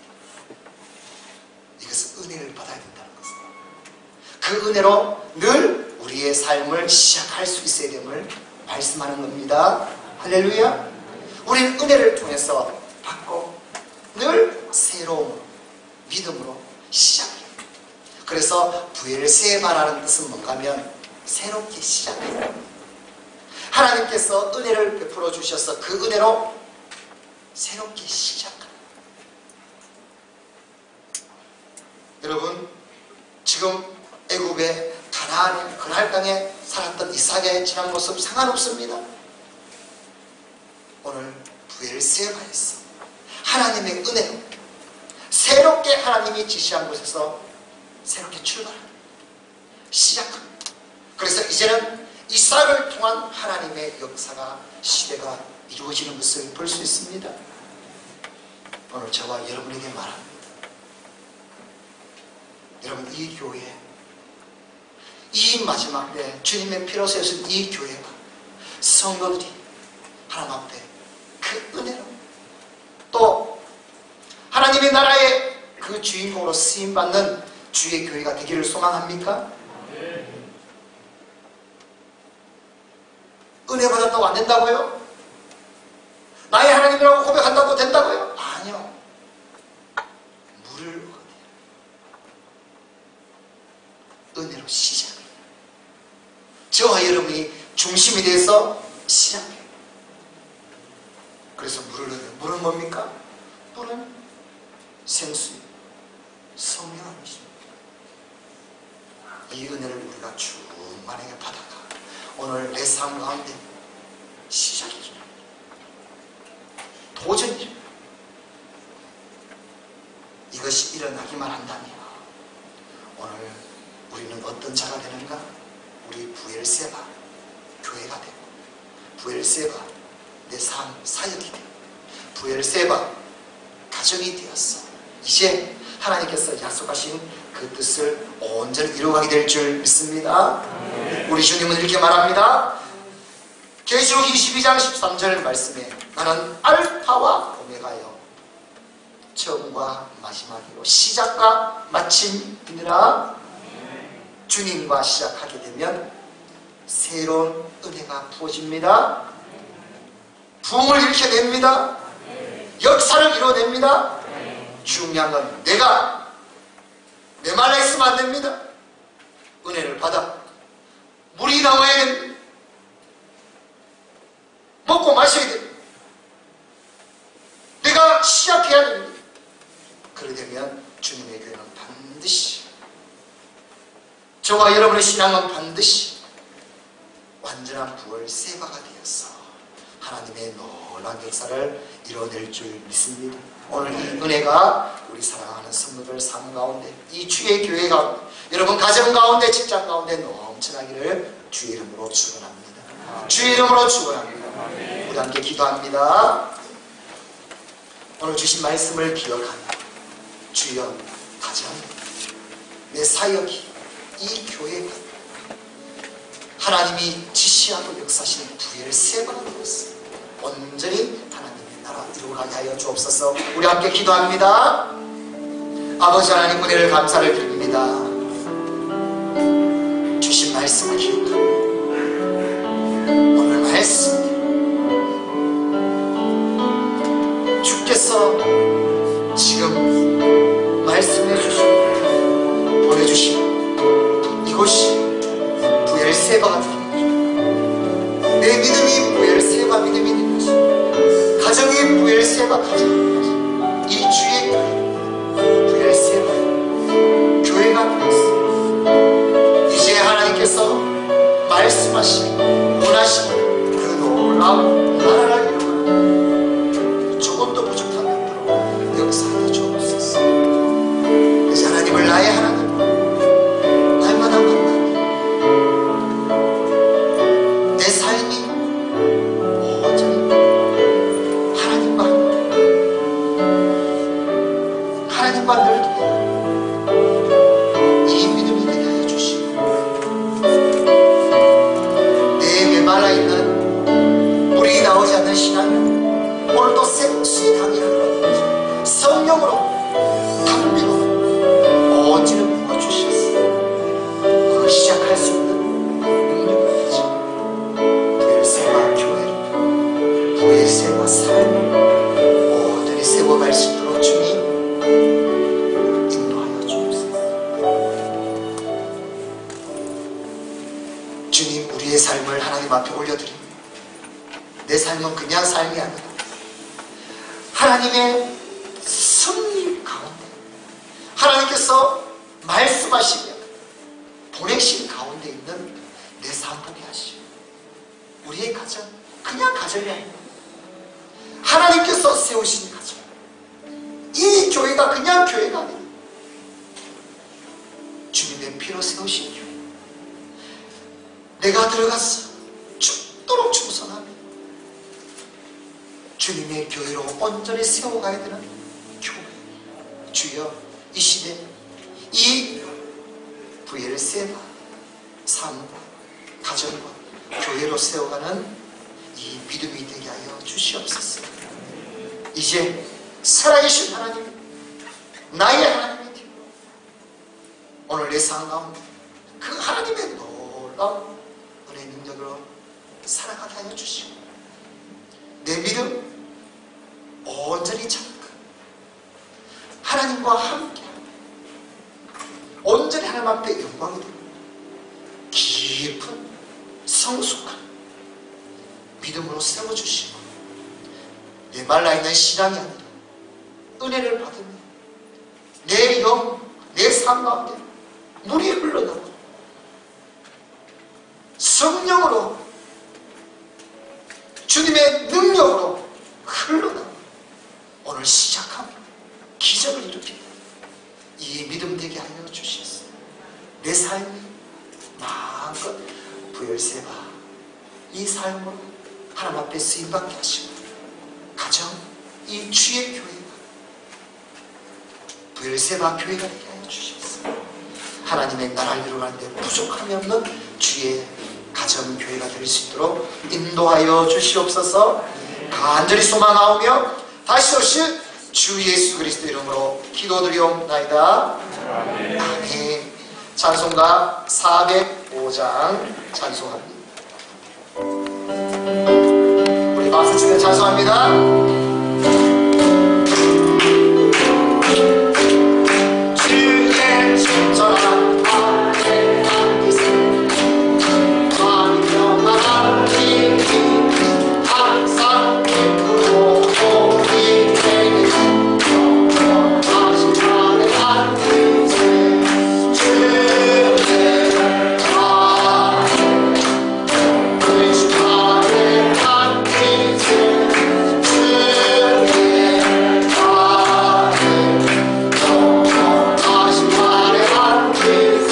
S3: 이것은 은혜를 받아야 된다는 것입니다. 그 은혜로 늘 우리의 삶을 시작할 수 있어야 됨을 말씀하는 겁니다. 할렐루야. 우리는 은혜를 통해서 받고 늘 새로운 믿음으로 시작해요. 그래서 부엘세바라는 뜻은 뭔가 하면 새롭게 시작해요. 하나님께서 은혜를 베풀어 주셔서 그 은혜로 새롭게 시작합니다. 여러분, 지금 애굽의 가나안의 그날 땅에 살았던 이삭의 지난 모습 상관없습니다. 오늘 부엘세바에서 하나님의 은혜로 새롭게 하나님이 지시한 곳에서 새롭게 출발합니다. 시작합니다. 그래서 이제는 이삭을 통한 하나님의 역사가 시대가 이루어지는 것을 볼 수 있습니다. 오늘 저와 여러분에게 말합니다. 여러분, 이 교회, 이 마지막 때 주님의 피로 세우신 이 교회가 성도들이 하나님 앞에 그 은혜로 또 하나님의 나라의 그 주인공으로 쓰임받는 주의 교회가 되기를 소망합니까? 은혜 받았다고 안 된다고요? 나의 하나님이라고 고백한다고 된다고요? 아니요. 물을 얻어야 은혜로 시작해요. 저와 여러분이 중심이 돼서 시작해요. 그래서 물을 얻어요. 물은 뭡니까? 물은 생수예요. 성령이십니다. 이 은혜를 우리가 충만하게 받아가 오늘 내 삶 가운데 시작해줘요. 도전이죠. 이것이 일어나기만 한다면 오늘 우리는 어떤 자가 되는가? 우리 부엘세바 교회가 되고, 부엘세바 내 삶 사역이 되고, 부엘세바 가정이 되었어. 이제 하나님께서 약속하신 그 뜻을 온전히 이루어가게 될 줄 믿습니다. 우리 주님은 이렇게 말합니다. 계시록 22장 13절 말씀에 나는 알파와 오메가요 처음과 마지막이요 시작과 마침이니라. 주님과 시작하게 되면 새로운 은혜가 부어집니다. 부흥을 일으켜냅니다. 역사를 이뤄냅니다. 중요한 건 내가 메말라 있으면 안 됩니다. 은혜를 받아 물이 나와야 됩니다. 먹고 마셔야 됩니다. 내가 시작해야 됩니다. 그러려면 주님의 교회는 반드시, 저와 여러분의 신앙은 반드시 완전한 부활 세바가 되어서 하나님의 놀라운 역사를 이뤄낼 줄 믿습니다. 오늘 이 은혜가 우리 사랑하는 성도들 삶 가운데, 이 주의 교회 가운데, 여러분 가정 가운데, 직장 가운데 넘쳐나기를 주의 이름으로 축원합니다. 주의 이름으로 축원합니다. 우리 함께 기도합니다. 오늘 주신 말씀을 기억하며 주여, 가정, 내 사역이, 이 교회가 하나님이 지시하고 역사하시는 부의 세바가 되었어 온전히 하나님의 나라 이루어가게 하여 주옵소서. 우리 함께 기도합니다. 아버지 하나님, 은혜를 감사를 드립니다. 주신 말씀을 기억하고 오늘 말씀 주께서 지금 말씀해 주시고 보내주시고 이곳이 부의 세바가 되는 것입니다. 내 믿음이 부의 세바 믿음이 되는 것입니다. 가정이 부의 세바 가정이 되는 것입니다. 이 주의 부의 세바 교회가 되었습니다. 이제 하나님께서 말씀하시고 원하시는 그 놀라운 나라를 이루어 조금도 부족함이 없도록 역사하여 주옵소서. 이제 하나님을 나의 하나님 날마다 만나 내 삶이 온전히 하나님과 늘 이 믿음이 되게 하여 주시고 내 메말라 있는 물이 나오지 않는 신앙을 오늘도 샘시 강이 흘러가면서 성령으로 담비로 온전히 부어주셨어. 시작할 수 있는 능력을 가지고 부의 세와 교회를, 부의 세와 삶을 온전히 세워갈 수 있도록 주님 인도하여 주옵소서. 주님, 우리의 삶을 하나님 앞에 올려드립니다. 내 삶은 그냥 삶이 아니라 하나님의 섭리 가운데 하나님께서 말씀하시며 보내신 가운데 있는 내 삶 보게 하시고 우리의 가정, 그냥 가정이 아니라 하나님께서 세우신 가정, 이 교회가 그냥 교회가 아니라 주님의 피로 세우신 교회, 내가 들어가서 죽도록 충성하며 주님의 교회로 온전히 세워가야 되는 교회. 주여, 이 시대 이 부의 세바 삶과 가정과 교회로 세워가는 이 믿음이 되게 하여 주시옵소서. 이제 살아계신 하나님, 나의 하나님의 팀, 오늘 내 삶 가운데 그 하나님의 놀라운 은혜 능력으로 살아가게 하여 주시고 내 믿음 온전히 찾고 하나님과 함께 온전히 하나님 앞에 영광이 되고 깊은 성숙한 믿음으로 세워주시고 내 말라있는 신앙이 아니라 은혜를 받으며 내 영, 내 삶 가운데 물이 흘러나오고 성령으로 주님의 능력으로 흘러나오고 오늘 시작하며 기적을 일으키는 이 믿음 되게 하여 주시옵소서. 내 삶이 마음껏 부열세바 이 삶으로 하나님 앞에 쓰임받게 하시고 가정, 이 주의 교회가 부열세바 교회가 되게 하여 주시옵소서. 하나님의 나라를 이루는 데 부족함이 없는 주의 가정 가정교회가 될 수 있도록 인도하여 주시옵소서. 간절히 소망하오며 다시 오실 주 예수 그리스도 이름으로 기도드리옵나이다. 아멘. 찬송가 405장 찬송합니다. 우리 박수 치며 찬송합니다. 주의 친절한 아내 안기세 만명한 힘이 항상 이끌어 우리에게 영원하신 자의 안기세 주의 아내 되신 자의 안기세 주의 아내 영원하신 자의 안기세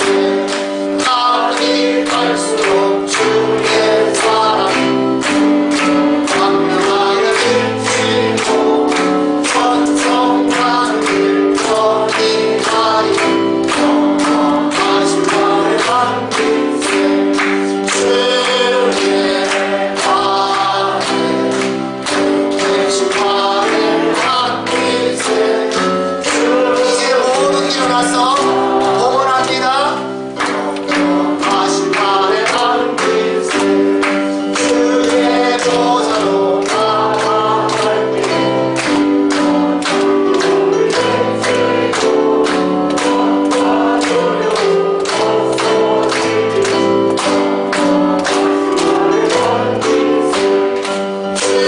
S3: 하늘이 갈수록 주의 사랑 광명하여 일치고 천성하는 길 전이하리 영원하신 자의 안기세 주의 아내 되신 자의 안기세 이제 모두 일어나서 봉헌합니다. 영원하신 자의 안기세 주의 보좌로 나아갈게 주의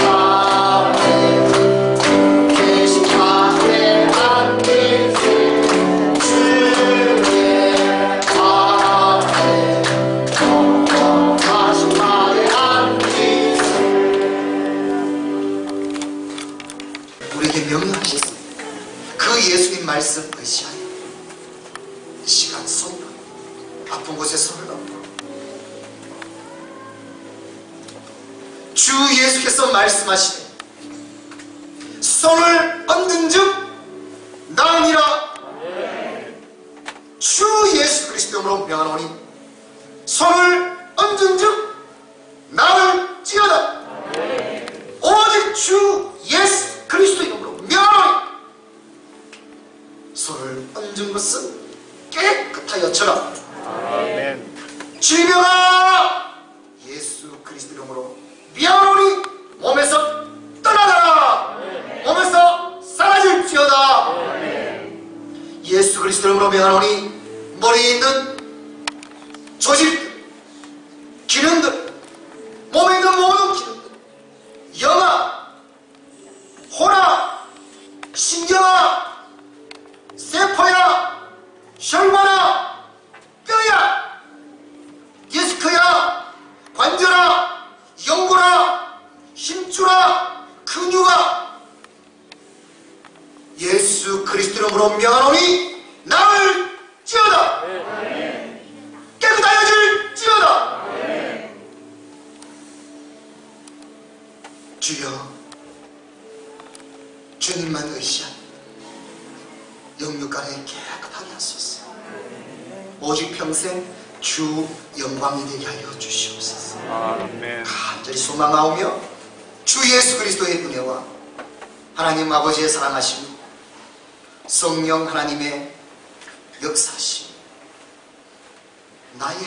S3: 아내 계신 자의 안기세 주의 아내 영원하신 자의 안기세 우리에게 명령하셨습니다. 그 예수님 말씀 의지하여 이 시간 손 아픈 곳에 손을 얹고 주 예수께서 말씀하시되 손을 얹은 즉 나으니라. 주 예수 그리스도로 명하노니 손을 얹은 즉 나을지어다. 오직 주 예수 그리스도 이름으로 명하노니 손을 얹은 것은 깨끗하여져라. 질병아 예수 그리스도 이름으로 명하노니 몸에서 떠나가라. 몸에서 사라질지어다. 예수 그리스도 이름으로 명하노니 머리에 있는 조직들, 기능들, 몸에 있는 모든 기능들, 영아, 호나, 신경아, 세포야, 혈관아, 뼈야, 디스크야, 관절아, 연골아, 힘줄아, 근육아, 예수 그리스도 이름으로 명하노니 나을지어다. 깨끗하여질지어다. 주여 주님만 의시한 영육간에 깨끗하게 하소서. 오직 평생 주 영광이 되게 하여 주시옵소서. 간절히 소망하오며 주 예수 그리스도의 은혜와 하나님 아버지의 사랑하심, 성령 하나님의 역사하심, 나의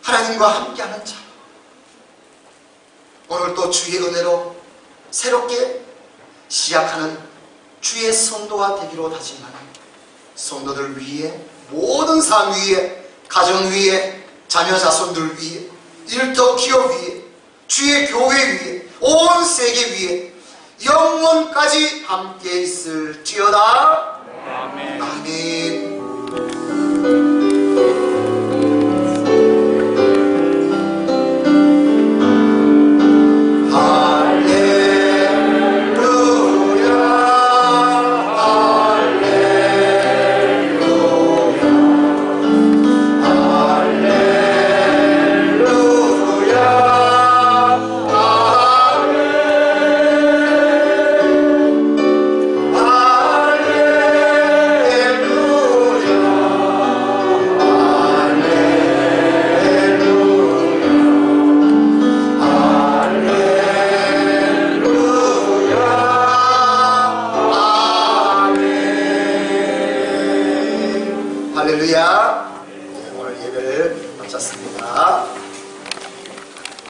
S3: 하나님과 함께하는 자, 오늘 또 주의 은혜로 새롭게 시작하는 주의 성도가 되기로 다짐하는 성도들 위에, 모든 삶 위에, 가정 위에, 자녀 자손들 위에, 일터 기업 위에, 주의 교회 위에, 온 세계 위에 영원까지 함께 있을지어다. 아멘.